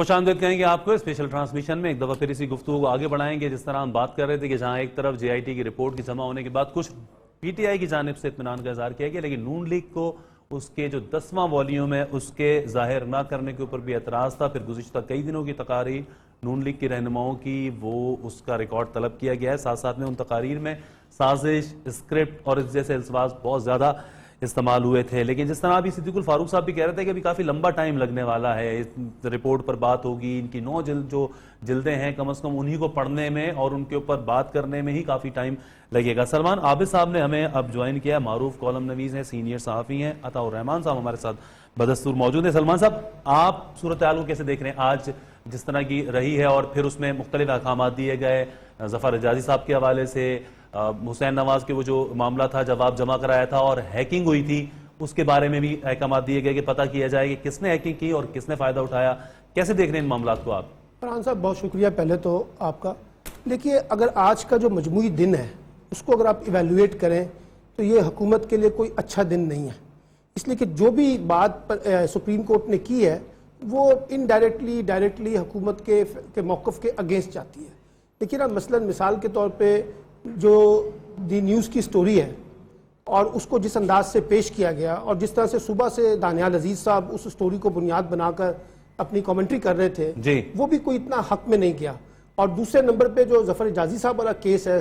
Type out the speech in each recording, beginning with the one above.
خوش آمدید کہیں گے آپ کو اسپیشل ٹرانسمیشن میں. ایک دفعہ پھر اسی گفتگو کو آگے بڑھائیں گے. جس طرح ہم بات کر رہے تھے کہ جہاں ایک طرف جے آئی ٹی کی رپورٹ کی جمع ہونے کے بعد کچھ پی ٹی آئی کی جانب سے اطمینان کا اظہار کیا گیا، لیکن نون لیگ کو اس کے جو 10واں والیوم ہے اس کے ظاہر نہ کرنے کے اوپر بھی اعتراض تھا. پھر گزشتہ کئی دنوں کی تقاریر نون لیگ کی رہنماؤں کی وہ اس کا ریکارڈ طلب کیا گیا ہے. ساتھ ساتھ میں ان تقاریر میں سازش، اسکرپٹ اور اس جیسے الفاظ بہت زیادہ استعمال ہوئے تھے. لیکن جس طرح ابھی صدیق الفاروق صاحب بھی کہہ رہے تھے کہ ابھی کافی لمبا ٹائم لگنے والا ہے. اس رپورٹ پر بات ہوگی، ان کی 9 جو جلدیں ہیں کم از کم انہی کو پڑھنے میں اور ان کے اوپر بات کرنے میں ہی کافی ٹائم لگے گا. سلمان عابد صاحب نے ہمیں اب جوائن کیا ہے، معروف کالم نویس ہیں، سینئر صحافی ہیں. عطا الرحمان صاحب ہمارے ساتھ بدستور موجود ہیں. سلمان صاحب، آپ صورتحال کو کیسے دیکھ رہے ہیں آج جس طرح کی رہی ہے، اور پھر اس میں مختلف احکامات دیے گئے ظفر حجازی صاحب کے حوالے سے، حسین نواز کے وہ جو معاملہ تھا جواب جمع کرایا تھا اور ہیکنگ ہوئی تھی اس کے بارے میں بھی احکامات دیے گئے کہ پتہ کیا جائے کہ کس نے ہیکنگ کی اور کس نے فائدہ اٹھایا. کیسے دیکھ رہے ہیں ان معاملات کو آپ؟ فرحان صاحب بہت شکریہ پہلے تو آپ کا. دیکھیے، اگر آج کا جو مجموعی دن ہے اس کو اگر آپ ایویلویٹ کریں تو یہ حکومت کے لیے کوئی اچھا دن نہیں ہے. اس لیے کہ جو بھی بات سپریم کورٹ نے کی ہے وہ انڈائریکٹلی ڈائریکٹلی حکومت کے موقف کے اگینسٹ جاتی ہے. دیکھیے نا، مثلاً مثال کے طور پہ جو دی نیوز کی سٹوری ہے اور اس کو جس انداز سے پیش کیا گیا اور جس طرح سے صبح سے دانیال عزیز صاحب اس سٹوری کو بنیاد بنا کر اپنی کامنٹری کر رہے تھے وہ بھی کوئی اتنا حق میں نہیں گیا. اور دوسرے نمبر پہ جو ظفر حجازی صاحب والا کیس ہے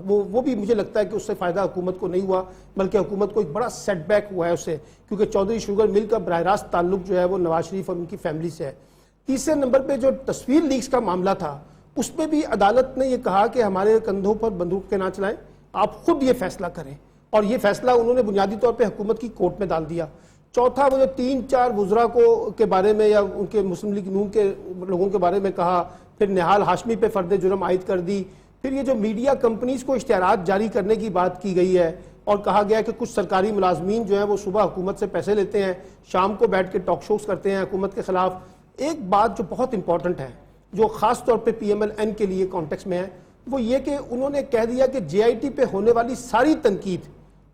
وہ بھی مجھے لگتا ہے کہ اس سے فائدہ حکومت کو نہیں ہوا، بلکہ حکومت کو ایک بڑا سیٹ بیک ہوا ہے اس سے، کیونکہ چودھری شوگر مل کا براہ راست تعلق جو ہے وہ نواز شریف اور ان کی فیملی سے ہے. تیسرے نمبر پہ جو تصویر لیکس کا معاملہ تھا اس پہ بھی عدالت نے یہ کہا کہ ہمارے کندھوں پر بندوق کے نہ چلائیں، آپ خود یہ فیصلہ کریں، اور یہ فیصلہ انہوں نے بنیادی طور پہ حکومت کی کورٹ میں ڈال دیا. چوتھا، وہ جو 3-4 وزراء کے بارے میں یا ان کے مسلم لیگ نون کے لوگوں کے بارے میں کہا، پھر نہال ہاشمی پہ فرد جرم عائد کر دی. پھر یہ جو میڈیا کمپنیز کو اشتہارات جاری کرنے کی بات کی گئی ہے اور کہا گیا کہ کچھ سرکاری ملازمین جو ہیں وہ صبح حکومت سے پیسے لیتے ہیں، شام کو بیٹھ کے ٹاک شوز کرتے ہیں حکومت کے خلاف. ایک بات جو بہت امپورٹنٹ ہے، جو خاص طور پہ پی ایم ایل این کے لیے کانٹیکس میں ہے، وہ یہ کہ انہوں نے کہہ دیا کہ جے آئی ٹی پہ ہونے والی ساری تنقید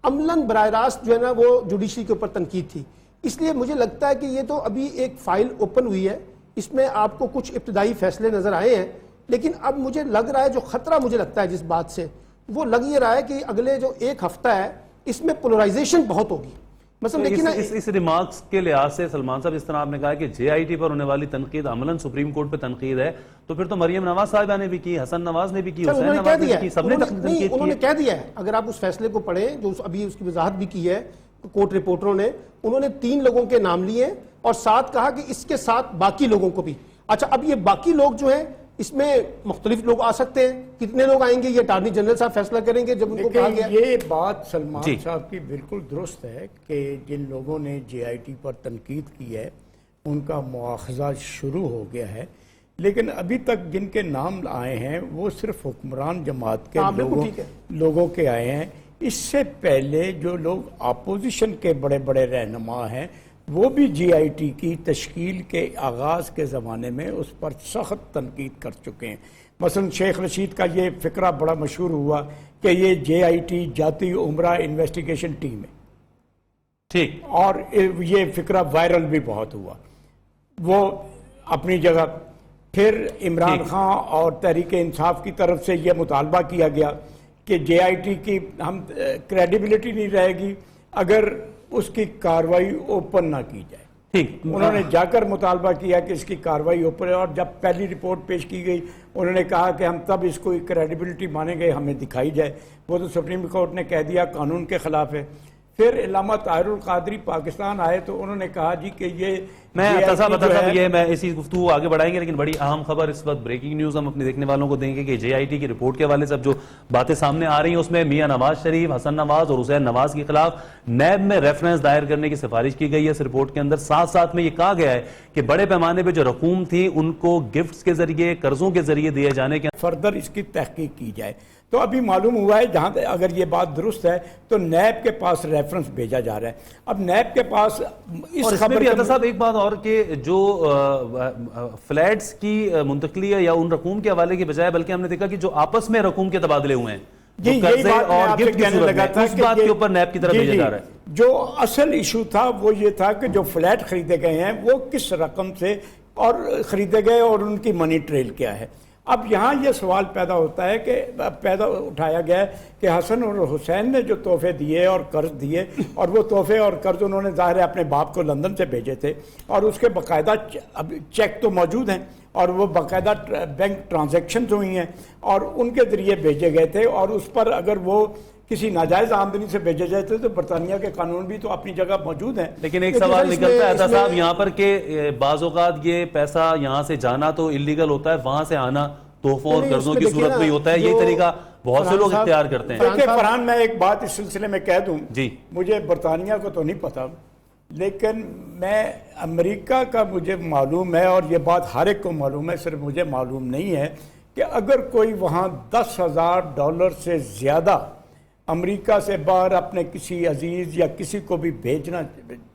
عملاً براہ راست جو ہے نا وہ جوڈیشری کے اوپر تنقید تھی. اس لیے مجھے لگتا ہے کہ یہ تو ابھی ایک فائل اوپن ہوئی ہے، اس میں آپ کو کچھ ابتدائی فیصلے نظر آئے ہیں، لیکن اب مجھے لگ رہا ہے جو خطرہ مجھے لگتا ہے جس بات سے، وہ لگ یہ رہا ہے کہ اگلے جو ایک ہفتہ ہے اس میں پولرائزیشن بہت ہوگی. مثلا لیکن اس ریمارکس کے لحاظ سے سلمان صاحب، اس طرح آپ نے کہا کہ جے آئی ٹی پر ہونے والی تنقید عملاً سپریم کورٹ پہ تنقید ہے، تو پھر تو مریم نواز صاحبہ نے بھی کی، حسن نواز نے بھی کی، حسین نواز نے بھی کی، سب نے تنقید کی. انہوں نے کہہ دیا ہے، اگر آپ اس فیصلے کو پڑھیں جو ابھی اس کی وضاحت بھی کی ہے کورٹ رپورٹروں نے، انہوں نے 3 لوگوں کے نام لیے اور ساتھ کہا کہ اس کے ساتھ باقی لوگوں کو بھی. اچھا، اب یہ باقی لوگ جو ہیں اس میں مختلف لوگ آ سکتے ہیں، کتنے لوگ آئیں گے یہ اٹارنی جنرل صاحب فیصلہ کریں گے. جب ان کو کہا گیا، یہ بات سلمان صاحب کی بالکل درست ہے کہ جن لوگوں نے جے آئی ٹی پر تنقید کی ہے ان کا مواخذہ شروع ہو گیا ہے، لیکن ابھی تک جن کے نام آئے ہیں وہ صرف حکمران جماعت کے لوگوں کے آئے ہیں. اس سے پہلے جو لوگ اپوزیشن کے بڑے بڑے رہنما ہیں وہ بھی جے آئی ٹی کی تشکیل کے آغاز کے زمانے میں اس پر سخت تنقید کر چکے ہیں. مثلا شیخ رشید کا یہ فقرہ بڑا مشہور ہوا کہ یہ جے آئی ٹی جاتی عمرہ انویسٹیگیشن ٹیم ہے، ٹھیک، اور یہ فقرہ وائرل بھی بہت ہوا. وہ اپنی جگہ. پھر عمران خان اور تحریک انصاف کی طرف سے یہ مطالبہ کیا گیا کہ جے آئی ٹی کی ہم کریڈیبلٹی نہیں رہے گی اگر اس کی کاروائی اوپن نہ کی جائے. انہوں نے جا کر مطالبہ کیا کہ اس کی کاروائی اوپن ہے، اور جب پہلی رپورٹ پیش کی گئی انہوں نے کہا کہ ہم تب اس کو کریڈیبلٹی مانیں گے ہمیں دکھائی جائے. وہ تو سپریم کورٹ نے کہہ دیا قانون کے خلاف ہے. پھر علامہ طاہر القادری پاکستان آئے تو انہوں نے کہا جی کہ یہ میں اسی گفتگو آگے بڑھائیں گے، لیکن بڑی اہم خبر اس وقت بریکنگ نیوز ہم اپنے دیکھنے والوں کو دیں گے کہ جے آئی ٹی کی رپورٹ کے حوالے سے اب جو باتیں سامنے آ رہی ہیں اس میں میاں نواز شریف، حسن نواز اور حسین نواز کے خلاف نیب میں ریفرنس دائر کرنے کی سفارش کی گئی ہے اس رپورٹ کے اندر. ساتھ ساتھ میں یہ کہا گیا ہے کہ بڑے پیمانے پہ جو رقوم تھی ان کو گفٹس کے ذریعے، قرضوں کے ذریعے دیے جانے کے فردر اس کی تحقیق کی جائے. تو ابھی معلوم ہوا ہے جہاں اگر یہ بات درست ہے تو نیب کے پاس ریفرنس بھیجا جا رہا ہے. اب نیب کے پاس اس خبر میں صاحب ایک بات اور کہ جو فلیٹس کی منتقلی یا ان رقوم کے حوالے کے بجائے بلکہ ہم نے دیکھا کہ جو آپس میں رقوم کے تبادلے ہوئے ہیں قرضے اور گفٹ کی صورت میں، اس بات کے اوپر نیب کی طرف بھیجا جا رہا ہے. جو اصل ایشو تھا وہ یہ تھا کہ جو فلیٹ خریدے گئے ہیں وہ کس رقم سے اور خریدے گئے اور ان کی منی ٹریل کیا ہے. اب یہاں یہ سوال پیدا ہوتا ہے کہ اٹھایا گیا ہے کہ حسن اور حسین نے جو تحفے دیے اور قرض دیے اور وہ تحفے اور قرض انہوں نے ظاہر ہے اپنے باپ کو لندن سے بھیجے تھے اور اس کے باقاعدہ اب چیک تو موجود ہیں اور وہ باقاعدہ بینک ٹرانزیکشنز ہوئی ہیں اور ان کے ذریعے بھیجے گئے تھے اور اس پر اگر وہ کسی ناجائز آمدنی سے بھیجے جائے تو برطانیہ کے قانون بھی تو اپنی جگہ موجود ہیں. لیکن ایک سوال نکلتا ہے ایسا صاحب یہاں پر کہ بعض اوقات یہ پیسہ یہاں سے جانا تو انلیگل ہوتا ہے, وہاں سے آنا تحفوں اور قرضوں کی صورت میں ہوتا ہے. یہ طریقہ بہت سے لوگ اختیار کرتے ہیں. دیکھیں فرحان, میں ایک بات اس سلسلے میں کہہ دوں, جی مجھے برطانیہ کو تو نہیں پتا لیکن میں امریکہ کا مجھے معلوم ہے اور یہ بات ہر ایک کو معلوم ہے, صرف مجھے معلوم نہیں ہے کہ اگر کوئی وہاں $10,000 سے زیادہ امریکہ سے باہر اپنے کسی عزیز یا کسی کو بھی بھیجنا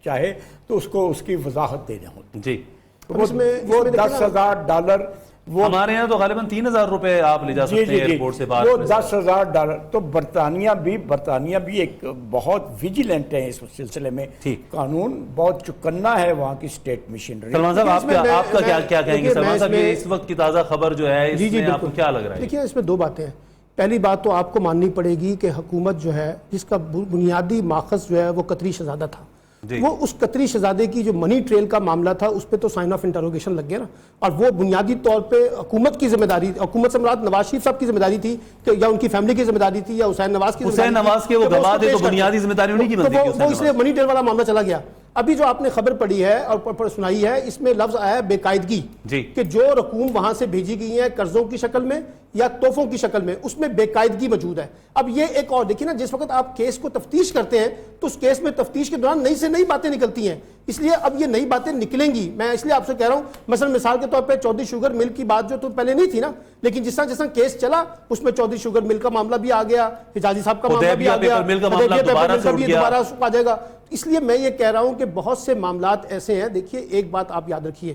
چاہے تو اس کو اس کی وضاحت دینا ہوتی ہے. جی وہ $10,000 وہ ہمارے یہاں تو غالباً 3,000 روپے آپ لے جا سکتے ہیں ایئرپورٹ سے باہر. وہ $10,000 تو برطانیہ بھی ایک بہت ویجیلنٹ ہے اس سلسلے میں, قانون بہت چکنا ہے وہاں کی اسٹیٹ مشینری. سلمان صاحب آپ کا کیا کہیں گے سلمان صاحب, اس وقت کی تازہ خبر جو ہے اس میں آپ کو کیا لگ رہا ہے؟ دیکھیے اس میں دو باتیں ہیں. پہلی بات تو آپ کو ماننی پڑے گی کہ حکومت جو ہے جس کا بنیادی ماخذ جو ہے وہ قطری شہزادہ تھا, وہ اس قطری شہزادے کی جو منی ٹریل کا معاملہ تھا اس پہ تو سائن آف انٹروگیشن لگ گیا نا, اور وہ بنیادی طور پہ حکومت کی ذمہ داری, حکومت سے مراد نواز شریف صاحب کی ذمہ داری تھی کہ یا ان کی فیملی کی ذمہ داری تھی یا حسین نواز کی ذمہ داری تھی. حسین نواز کے وہ گواہ تھے تو بنیادی ذمہ داری انہی کی بنتی ہے, وہ اس لیے منی ٹریل والا معاملہ چلا گیا. ابھی جو آپ نے خبر پڑھی ہے اور سنائی ہے اس میں لفظ آیا ہے بے قاعدگی, کہ جو رقوم وہاں سے بھیجی گئی ہیں قرضوں کی شکل میں یا تحفوں کی شکل میں اس میں بے قاعدگی موجود ہے. اب یہ ایک اور دیکھیے نا, جس وقت آپ کیس کو تفتیش کرتے ہیں تو اس کیس میں تفتیش کے دوران نئی سے نئی باتیں نکلتی ہیں, اس لیے اب یہ نئی باتیں نکلیں گی. میں اس لیے آپ سے کہہ رہا ہوں, مثلا مثال کے طور پہ چودھری شوگر مل کی بات جو تو پہلے نہیں تھی نا, لیکن جس طرح کیس چلا اس میں چودھری شوگر مل کا معاملہ بھی آ گیا, حجازی صاحب کا معاملہ بھی آ گیا, دوبارہ آ جائے گا. اس لیے میں یہ کہہ رہا ہوں کہ بہت سے معاملات ایسے ہیں. دیکھیے ایک بات آپ یاد رکھیے,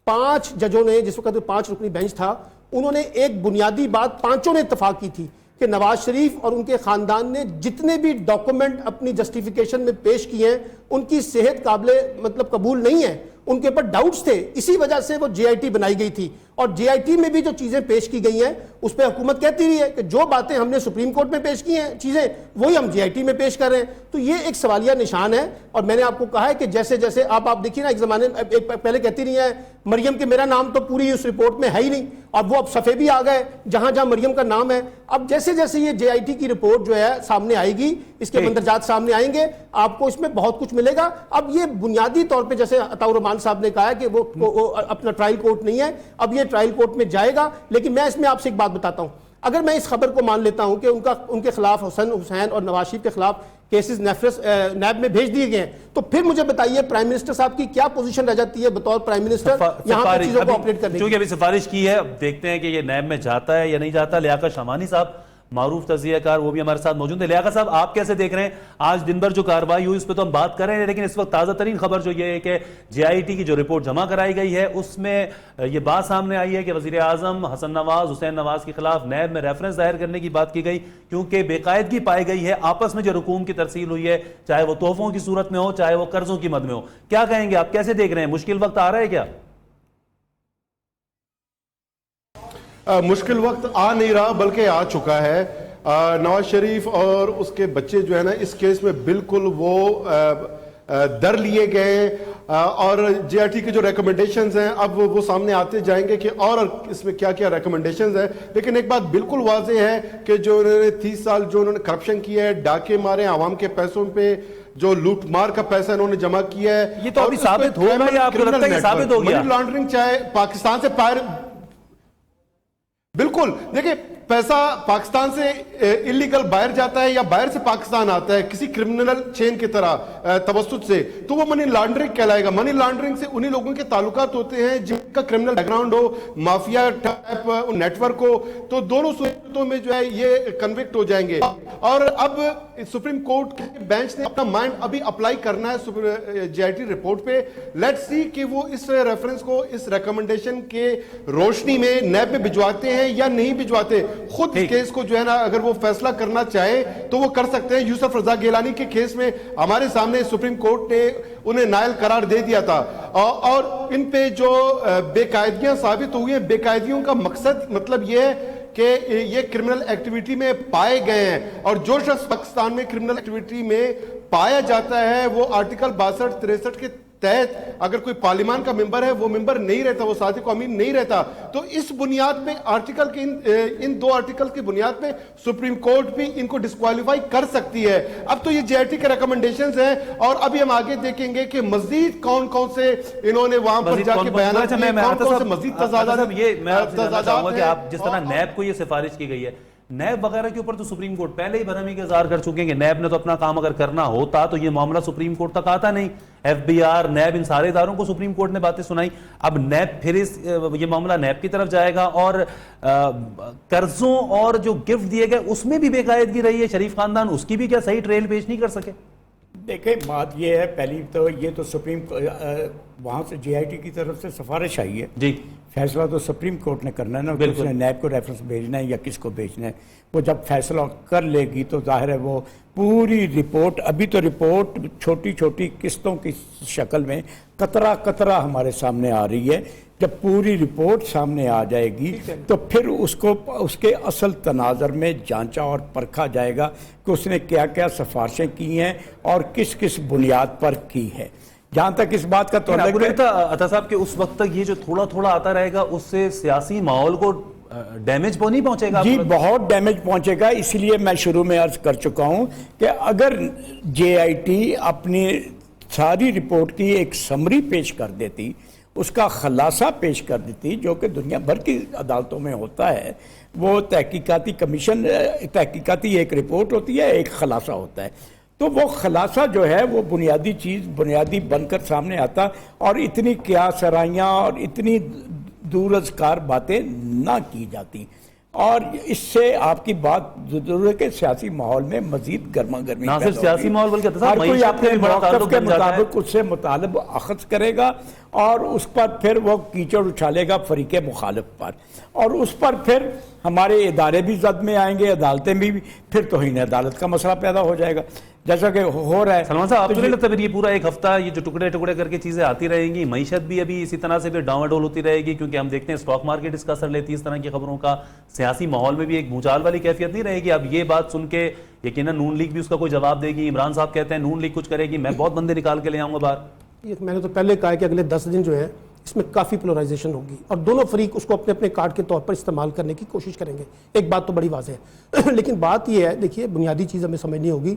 5 ججوں نے, جس وقت 5 رکنی بینچ تھا, انہوں نے ایک بنیادی بات پانچوں نے اتفاق کی تھی کہ نواز شریف اور ان کے خاندان نے جتنے بھی ڈاکومنٹ اپنی جسٹیفیکیشن میں پیش کیے ہیں ان کی صحت قابل قبول نہیں ہے, ان کے اوپر ڈاؤٹس تھے, اسی وجہ سے وہ جے آئی ٹی بنائی گئی تھی. اور جے آئی ٹی میں بھی جو چیزیں پیش کی گئی ہیں اس پہ حکومت کہتی رہی ہے کہ جو باتیں ہم نے سپریم کورٹ میں پیش کی ہیں چیزیں وہی ہم جے آئی ٹی میں پیش کر رہے ہیں. تو یہ ایک سوالیہ نشان ہے. اور میں نے آپ کو کہا ہے کہ جیسے جیسے آپ دیکھیے نا, ایک زمانے پہلے کہتی رہی ہیں مریم کہ میرا نام تو پوری اس رپورٹ میں ہے ہی نہیں, اور وہ اب صفحے بھی آ گئے جہاں جہاں مریم کا نام ہے. اب جیسے جیسے یہ جے آئی ٹی کی رپورٹ جو ہے سامنے آئے گی, اس کے مندرجات سامنے آئیں گے, آپ کو اس میں بہت کچھ ملے گا. اب یہ بنیادی طور پہ جیسے عطاء الرحمان صاحب نے کہا ہے کہ وہ اپنا ٹرائل کورٹ نہیں ہے, اب یہ ٹرائل کورٹ میں جائے گا. لیکن میں اس میں آپ سے ایک بات بتاتا ہوں, اگر میں اس خبر کو مان لیتا ہوں کہ ان کے خلاف حسین اور نواز شریف کے خلاف کیسز نیب میں بھیج دیے گئے ہیں, تو پھر مجھے بتائیے پرائم منسٹر صاحب کی کیا پوزیشن رہ جاتی ہے بطور پرائم منسٹر یہاں پر چیزوں کو آپریٹ کرنے کی. چونکہ ابھی سفارش کی ہے, اب دیکھتے ہیں کہ یہ نیب میں جاتا ہے یا نہیں جاتا. لیاقت شامانی صاحب معروف تجزیہ کار وہ بھی ہمارے ساتھ موجود ہیں. لیاقت صاحب آپ کیسے دیکھ رہے ہیں آج دن بھر جو کارروائی ہوئی اس پہ تو ہم بات کر رہے ہیں, لیکن اس وقت تازہ ترین خبر جو یہ ہے کہ جے آئی ٹی کی جو رپورٹ جمع کرائی گئی ہے اس میں یہ بات سامنے آئی ہے کہ وزیر اعظم حسن نواز حسین نواز کے خلاف نیب میں ریفرنس دائر کرنے کی بات کی گئی, کیونکہ بے قاعدگی پائی گئی ہے آپس میں جو رقوم کی ترسیل ہوئی ہے, چاہے وہ تحفوں کی صورت میں ہو چاہے وہ قرضوں کی مد میں ہو. کیا کہیں گے آپ, کیسے دیکھ رہے ہیں, مشکل وقت آ رہا ہے کیا؟ مشکل وقت آ نہیں رہا بلکہ آ چکا ہے. نواز شریف اور اس کے بچے جو ہے نا اس کیس میں بالکل وہ در لیے گئے, اور جے آئی ٹی کے جو ریکمنڈیشنز ہیں اب وہ سامنے آتے جائیں گے کہ اور اس میں کیا کیا ریکمنڈیشنز ہیں. لیکن ایک بات بالکل واضح ہے کہ جو انہوں نے 30 سال جو انہوں نے کرپشن کیا ہے, ڈاکے مارے عوام کے پیسوں پہ, جو لوٹ مار کا پیسہ انہوں نے جمع کیا ہے, یہ تو ابھی ثابت ہو گیا, آپ کو لگتا ہے کہ ثابت ہو گیا؟ منی لانڈرنگ چاہے پاکستان سے بالکل دیکھیں پیسہ پاکستان سے انلیگل باہر جاتا ہے یا باہر سے پاکستان آتا ہے کسی کرمنل چین کی طرح توسط سے, تو وہ منی لانڈرنگ کہلائے گا. منی لانڈرنگ سے انہی لوگوں کے تعلقات ہوتے ہیں جن کا کرمنل بیک گراؤنڈ ہو, مافیا ٹائپ نیٹ ورک ہو, تو دونوں صورتوں میں جو ہے یہ کنوکٹ ہو جائیں گے. اور اب سپریم کورٹ کے بینچ نے اپنا مائنڈ ابھی اپلائی کرنا ہے جے آئی ٹی رپورٹ پہ. لیٹ سی کہ وہ اس ریفرنس کو اس ریکمنڈیشن کے روشنی میں نیب میں بھجواتے ہیں یا نہیں بھجواتے. خود اس کیس کو جو ہے نا اگر وہ فیصلہ کرنا چاہے تو وہ کر سکتے ہیں. یوسف رضا گیلانی کے کیس میں ہمارے سامنے سپریم کورٹ نے انہیں نائل قرار دے دیا تھا, اور ان پہ جو بے قاعدگیاں ثابت ہوئی ہیں, بے قاعدگیوں کا مقصد مطلب یہ ہے کہ یہ کرمنل ایکٹیویٹی میں پائے گئے ہیں, اور جو شخص پاکستان میں کرمنل ایکٹیویٹی میں پایا جاتا ہے وہ آرٹیکل 62-63 کے تحت اگر کوئی پارلیمان کا ممبر ہے وہ ممبر نہیں رہتا, وہ صادق و امین نہیں رہتا. تو اس بنیاد پہ آرٹیکل کے ان دو آرٹیکل کی بنیاد پہ سپریم کورٹ بھی ان کو ڈسکوالیفائی کر سکتی ہے. اب تو یہ جے آئی ٹی کے ریکمنڈیشنز ہیں, اور ابھی ہم آگے دیکھیں گے کہ مزید کون کون سے انہوں نے وہاں پر جا کے بیانات دیے, کون کون سے مزید تضادات. یہ میں آپ سے جاننا چاہوں گا کہ آپ جس طرح نیب کو یہ سفارش کی گئی ہے, نیب وغیرہ کے اوپر تو سپریم کورٹ پہلے ہی برہمی کا اظہار کر چکے ہیں کہ نیب نے تو اپنا کام اگر کرنا ہوتا تو یہ معاملہ سپریم کورٹ تک آتا نہیں. ایف بی آر, نیب, ان سارے اداروں کو سپریم کورٹ نے باتیں سنائی. اب نیب پھر یہ معاملہ نیب کی طرف جائے گا, اور قرضوں اور جو گفٹ دیے گئے اس میں بھی بے قاعدگی رہی ہے. شریف خاندان اس کی بھی کیا صحیح ٹریل پیش نہیں کر سکے؟ دیکھیں بات یہ ہے, پہلی تو یہ تو سپریم وہاں سے جے آئی ٹی کی طرف سے سفارش آئی ہے جی, فیصلہ تو سپریم کورٹ نے کرنا ہے نا, اس نے نیب کو ریفرنس بھیجنا ہے یا کس کو بھیجنا ہے. وہ جب فیصلہ کر لے گی تو ظاہر ہے وہ پوری رپورٹ, ابھی تو رپورٹ چھوٹی چھوٹی قسطوں کی شکل میں قطرہ قطرہ ہمارے سامنے آ رہی ہے. جب پوری رپورٹ سامنے آ جائے گی تو پھر اس کو اس کے اصل تناظر میں جانچا اور پرکھا جائے گا کہ اس نے کیا کیا سفارشیں کی ہیں اور کس کس بنیاد پر کی ہے. جہاں تک اس بات کا تعلق ہے عطا صاحب کہ اس وقت تک یہ جو تھوڑا تھوڑا آتا رہے گا اس سے سیاسی ماحول کو ڈیمیج نہیں پہنچے گا؟ جی بہت ڈیمیج پہنچے گا. اس لیے میں شروع میں عرض کر چکا ہوں کہ اگر جے آئی ٹی اپنی ساری رپورٹ کی ایک سمری پیش کر دیتی, اس کا خلاصہ پیش کر دیتی, جو کہ دنیا بھر کی عدالتوں میں ہوتا ہے, وہ تحقیقاتی کمیشن, تحقیقاتی ایک رپورٹ ہوتی ہے, ایک خلاصہ ہوتا ہے, تو وہ خلاصہ جو ہے وہ بنیادی چیز بنیادی بن کر سامنے آتا, اور اتنی قیاس آرائیاں اور اتنی دور از کار باتیں نہ کی جاتی. اور اس سے آپ کی بات ضرور ہے کہ سیاسی ماحول میں مزید گرما گرمی نہ صرف سیاسی ماحول بلکہ ہر کوئی اپنے موقف کے مطابق اس سے مطالب اخذ کرے گا, اور اس پر پھر وہ کیچڑ اچھالے گا فریق مخالف پر, اور اس پر پھر ہمارے ادارے بھی زد میں آئیں گے, عدالتیں بھی, پھر توہین عدالت کا مسئلہ پیدا ہو جائے گا جیسا کہ ہو رہا ہے. سلمان صاحب آپ کو نہیں لگتا پھر یہ پورا ایک ہفتہ یہ جو ٹکڑے ٹکڑے کر کے چیزیں آتی رہیں گی, معیشت بھی ابھی اسی طرح سے پھر ڈاواں ڈول ہوتی رہے گی, کیونکہ ہم دیکھتے ہیں اسٹاک مارکیٹ اس کا اثر لیتی ہے اس طرح کی خبروں کا, سیاسی ماحول میں بھی ایک بھونچال والی کیفیت نہیں رہے گی. اب یہ بات سن کے یقیناً نون لیگ بھی اس کا کوئی جواب دے گی, عمران صاحب کہتے ہیں نون لیگ کچھ کرے گی, میں بہت بندے نکال کے لے آؤں گا باہر. میں نے تو پہلے کہا کہ اگلے 10 دن جو ہیں اس میں کافی پولرائزیشن ہوگی, اور دونوں فریق اس کو اپنے اپنے کارڈ کے طور پر استعمال کرنے کی کوشش کریں گے. ایک بات تو بڑی واضح ہے لیکن بات یہ ہے, دیکھیے بنیادی چیز ہمیں سمجھنی ہوگی,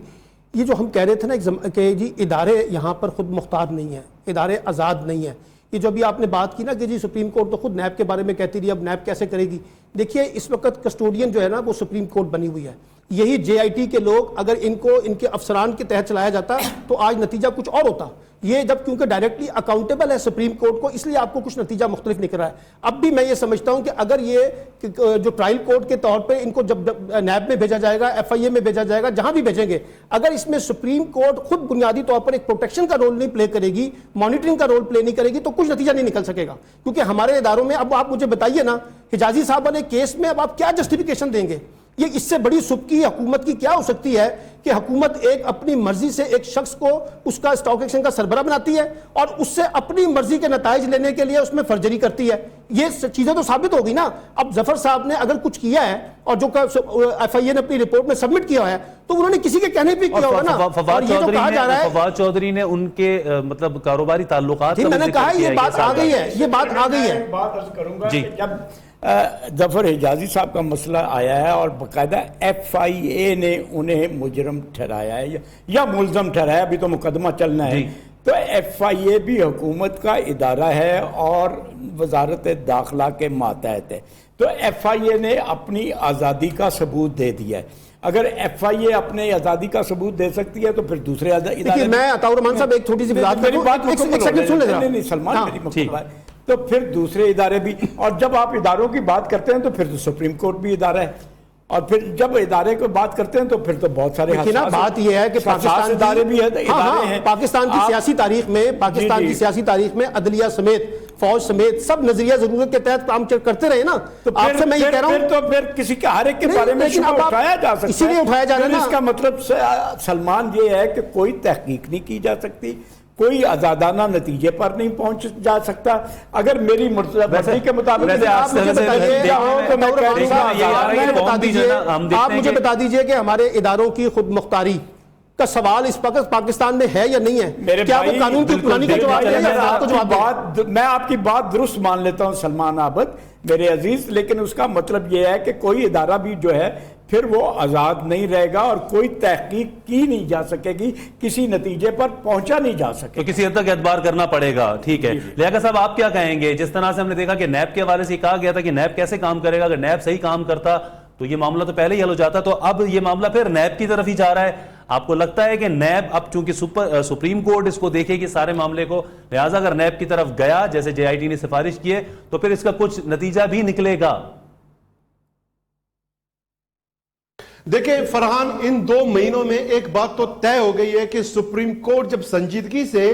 یہ جو ہم کہہ رہے تھے نا کہ جی ادارے یہاں پر خود مختار نہیں ہیں, ادارے آزاد نہیں ہیں, یہ جو ابھی آپ نے بات کی نا کہ جی سپریم کورٹ تو خود نیب کے بارے میں کہتی رہی, اب نیب کیسے کرے گی. دیکھیے اس وقت کسٹوڈین جو ہے نا وہ سپریم کورٹ بنی ہوئی ہے. یہی جے آئی ٹی کے لوگ اگر ان کو ان کے افسران کے تحت چلایا جاتا تو آج نتیجہ کچھ اور ہوتا. یہ جب کیونکہ ڈائریکٹلی اکاؤنٹیبل ہے سپریم کورٹ کو, اس لیے آپ کو کچھ نتیجہ مختلف نکل رہا ہے. اب بھی میں یہ سمجھتا ہوں کہ اگر یہ جو ٹرائل کورٹ کے طور پہ ان کو جب نیب میں بھیجا جائے گا, ایف آئی اے میں بھیجا جائے گا, جہاں بھی بھیجیں گے, اگر اس میں سپریم کورٹ خود بنیادی طور پر ایک پروٹیکشن کا رول نہیں پلے کرے گی, مانیٹرنگ کا رول پلے نہیں کرے گی, تو کچھ نتیجہ نہیں نکل سکے گا. کیونکہ ہمارے اداروں میں اب آپ مجھے بتائیے نا, حجازی صاحب والے کیس میں اب آپ کیا جسٹیفیکیشن دیں گے؟ یہ اس سے بڑی سبکی حکومت کی کیا ہو سکتی ہے کہ حکومت ایک اپنی مرضی سے ایک شخص کو اس کا اسٹاک ایکسچینج کا سربراہ بناتی ہے اور اس سے اپنی مرضی کے نتائج لینے کے لیے اس میں فرجری کرتی ہے. یہ چیزیں تو ثابت ہوگی نا. اب ظفر صاحب نے اگر کچھ کیا ہے اور جو ایف آئی اے نے اپنی رپورٹ میں سبمٹ کیا ہے تو انہوں نے کسی کے کہنے پہ کیا ہوگا نا. فواد چودھری نے ان کے مطلب کاروباری تعلقات, میں نے کہا یہ بات آ گئی ہے, یہ بات آ گئی ہے. بات عرض کروں گا کہ جب ظفر حجازی صاحب کا مسئلہ آیا ہے اور باقاعدہ ایف آئی اے نے انہیں مجرم ٹھہرایا ہے یا ملزم ٹھہرایا, ابھی تو مقدمہ چلنا ہے, تو ایف آئی اے بھی حکومت کا ادارہ ہے اور وزارت داخلہ کے ماتحت ہے. تو ایف آئی اے نے اپنی آزادی کا ثبوت دے دیا ہے. اگر ایف آئی اے اپنے آزادی کا ثبوت دے سکتی ہے تو پھر دوسرے ادارے, میں عطاء الرحمان صاحب ایک چھوٹی سی بات تو پھر دوسرے ادارے بھی, اور جب آپ اداروں کی بات کرتے ہیں تو پھر تو سپریم کورٹ بھی ادارہ ہے. اور پھر جب ادارے کو بات کرتے ہیں تو پھر تو بہت سارے بات یہ ہے کہ پاکستان ادارے بھی ہیں، پاکستان کی سیاسی تاریخ میں کی سیاسی تاریخ میں عدلیہ سمیت فوج سمیت سب نظریہ ضرورت کے تحت کام کرتے رہے نا. آپ سے میں یہ کہہ رہا ہوں تو پھر کسی کے ہر ایک کے بارے میں اٹھایا جا سکتا ہے، اسی لیے اٹھایا جا رہا ہے. اس کا مطلب سلمان یہ ہے کہ کوئی تحقیق نہیں کی جا سکتی، کوئی آزادانہ نتیجے پر نہیں پہنچ جا سکتا. اگر میری مرضی کے مطابق آپ مجھے بتا دیجئے کہ ہمارے اداروں کی خود مختاری کا سوال اس وقت پاکستان میں ہے یا نہیں ہے؟ کیا وہ قانون کی حکمرانی کا جواب ہے یا آپ کو جواب دیں؟ میں آپ کی بات درست مان لیتا ہوں سلمان عابد میرے عزیز، لیکن اس کا مطلب یہ ہے کہ کوئی ادارہ بھی جو ہے پھر وہ آزاد نہیں رہے گا اور کوئی تحقیق کی نہیں جا سکے گی، کسی نتیجے پر پہنچا نہیں جا سکے. تو کسی حد تک اعتبار کرنا پڑے گا. ٹھیک ہے لیاقت صاحب، آپ کیا کہیں گے؟ جس طرح سے ہم نے دیکھا کہ نیب کے حوالے سے کہا گیا تھا کہ نیب کیسے کام کرے گا، اگر نیب صحیح کام کرتا تو یہ معاملہ تو پہلے ہی حل ہو جاتا، تو اب یہ معاملہ پھر نیب کی طرف ہی جا رہا ہے. آپ کو لگتا ہے کہ نیب اب چونکہ سپریم کورٹ اس کو دیکھے گی سارے معاملے کو، لہٰذا اگر نیب کی طرف گیا جیسے جے آئی ٹی نے سفارش کی ہے تو پھر اس کا کچھ نتیجہ بھی نکلے گا؟ دیکھیں فرحان، ان 2 مہینوں میں ایک بات تو طے ہو گئی ہے کہ سپریم کورٹ جب سنجیدگی سے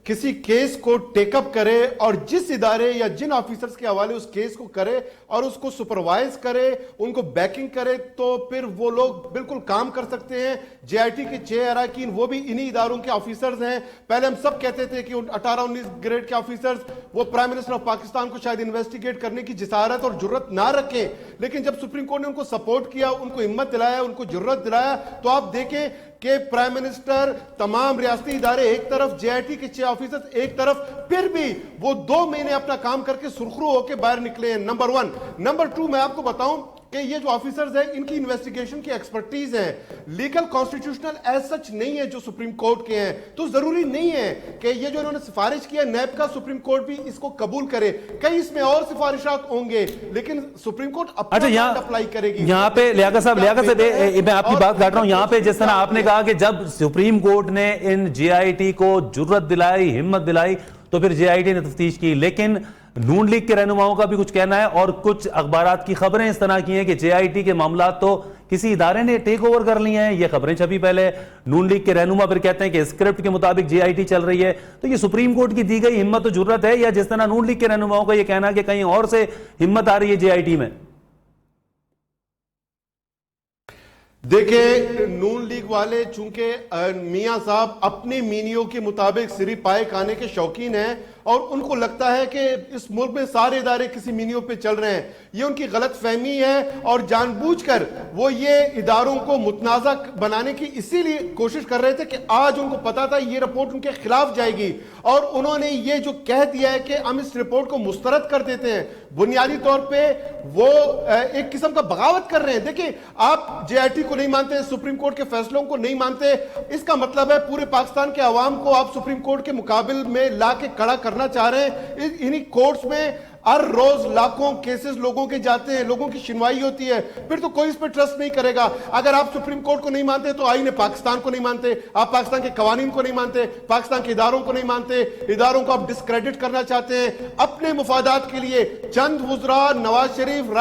کسی کیس کو ٹیک اپ کرے اور جس ادارے یا جن آفیسرز کے حوالے اس کیس کو کرے اور اس کو سپروائز کرے، ان کو بیکنگ کرے، تو پھر وہ لوگ بالکل کام کر سکتے ہیں. جے آئی ٹی کے 6 اراکین وہ بھی انہی اداروں کے آفیسرز ہیں. پہلے ہم سب کہتے تھے کہ 18-19 گریڈ کے آفیسرز وہ پرائم منسٹر آف پاکستان کو شاید انویسٹیگیٹ کرنے کی جسارت اور جرت نہ رکھیں، لیکن جب سپریم کورٹ نے ان کو سپورٹ کیا، ان کو ہمت دلایا، ان کو جرت دلایا، تو آپ دیکھیں کہ پرائم منسٹر، تمام ریاستی ادارے ایک طرف، جے آئی ٹی کے 6 آفیسرز ایک طرف، پھر بھی وہ 2 مہینے اپنا کام کر کے سرخرو ہو کے باہر نکلے ہیں. نمبر 1. نمبر 2 میں آپ کو بتاؤں کہ یہ جو آفیسرز ہیں ان کی انویسٹیگیشن کی ایکسپرٹیز ہیں، لیگل کانسٹیٹیوشنل ایز سچ نہیں ہے جو سپریم کورٹ کے ہیں، تو ضروری نہیں ہے کہ یہ جو انہوں نے سفارش کیا نیب کا سپریم کورٹ بھی اس کو قبول کرے. کئی اس میں اور سفارشات ہوں گے لیکن سپریم کورٹ اپنا اپلائی کرے گی. یہاں پہ لیاقت صاحب میں آپ کی بات کاٹ رہا ہوں. یہاں پہ جس طرح آپ نے کہا کہ جب سپریم کورٹ نے ان جے آئی ٹی کو جرت دلائی، ہمت دلائی، تو پھر جے آئی ٹی نے تفتیش کی، لیکن نون لیگ کے رہنماؤں کا بھی کچھ کہنا ہے اور کچھ اخبارات کی خبریں اس طرح کی ہیں کہ جے آئی ٹی کے معاملات تو کسی ادارے نے ٹیک اوور کر لی ہیں. یہ خبریں چھپی پہلے. نون لیگ کے رہنما پھر کہتے ہیں کہ اسکرپٹ کے مطابق جے آئی ٹی چل رہی ہے. تو یہ سپریم کورٹ کی دی گئی ہمت و جرت ہے یا جس طرح نون لیگ کے رہنماؤں کا یہ کہنا ہے کہ کہیں اور سے ہمت آ رہی ہے جے آئی ٹی میں؟ دیکھیں نون لیگ والے چونکہ میاں صاحب اپنی مینیوں کے مطابق سری پائے کھانے کے شوقین ہیں اور ان کو لگتا ہے کہ اس ملک میں سارے ادارے کسی مینیوں پہ چل رہے ہیں. یہ ان کی غلط فہمی ہے اور جان بوجھ کر وہ یہ اداروں کو متنازع بنانے کی اسی لیے کوشش کر رہے تھے کہ آج ان کو پتا تھا یہ رپورٹ ان کے خلاف جائے گی اور انہوں نے یہ جو کہہ دیا ہے کہ ہم اس رپورٹ کو مسترد کر دیتے ہیں. بنیادی طور پہ وہ ایک قسم کا بغاوت کر رہے ہیں. دیکھیں آپ جے آئی ٹی کو نہیں مانتے، سپریم کورٹ کے فیصلوں کو نہیں مانتے، اس کا مطلب ہے پورے پاکستان کے عوام کو آپ سپریم کورٹ کے مقابل میں لا کے کھڑا کرنا چاہ رہے ہیں. انہی کورٹس میں ہر روز لاکھوں کیسز لوگوں کے جاتے ہیں، لوگوں کی سنوائی ہوتی ہے، پھر تو کوئی اس پہ ٹرسٹ نہیں کرے گا. اگر آپ سپریم کورٹ کو نہیں مانتے تو آئین پاکستان کو نہیں مانتے، آپ پاکستان کے قوانین کو نہیں مانتے، پاکستان کے اداروں کو نہیں مانتے، اداروں کو آپ ڈسکریڈٹ کرنا چاہتے ہیں اپنے مفادات کے لیے. چند وزراء، نواز شریف،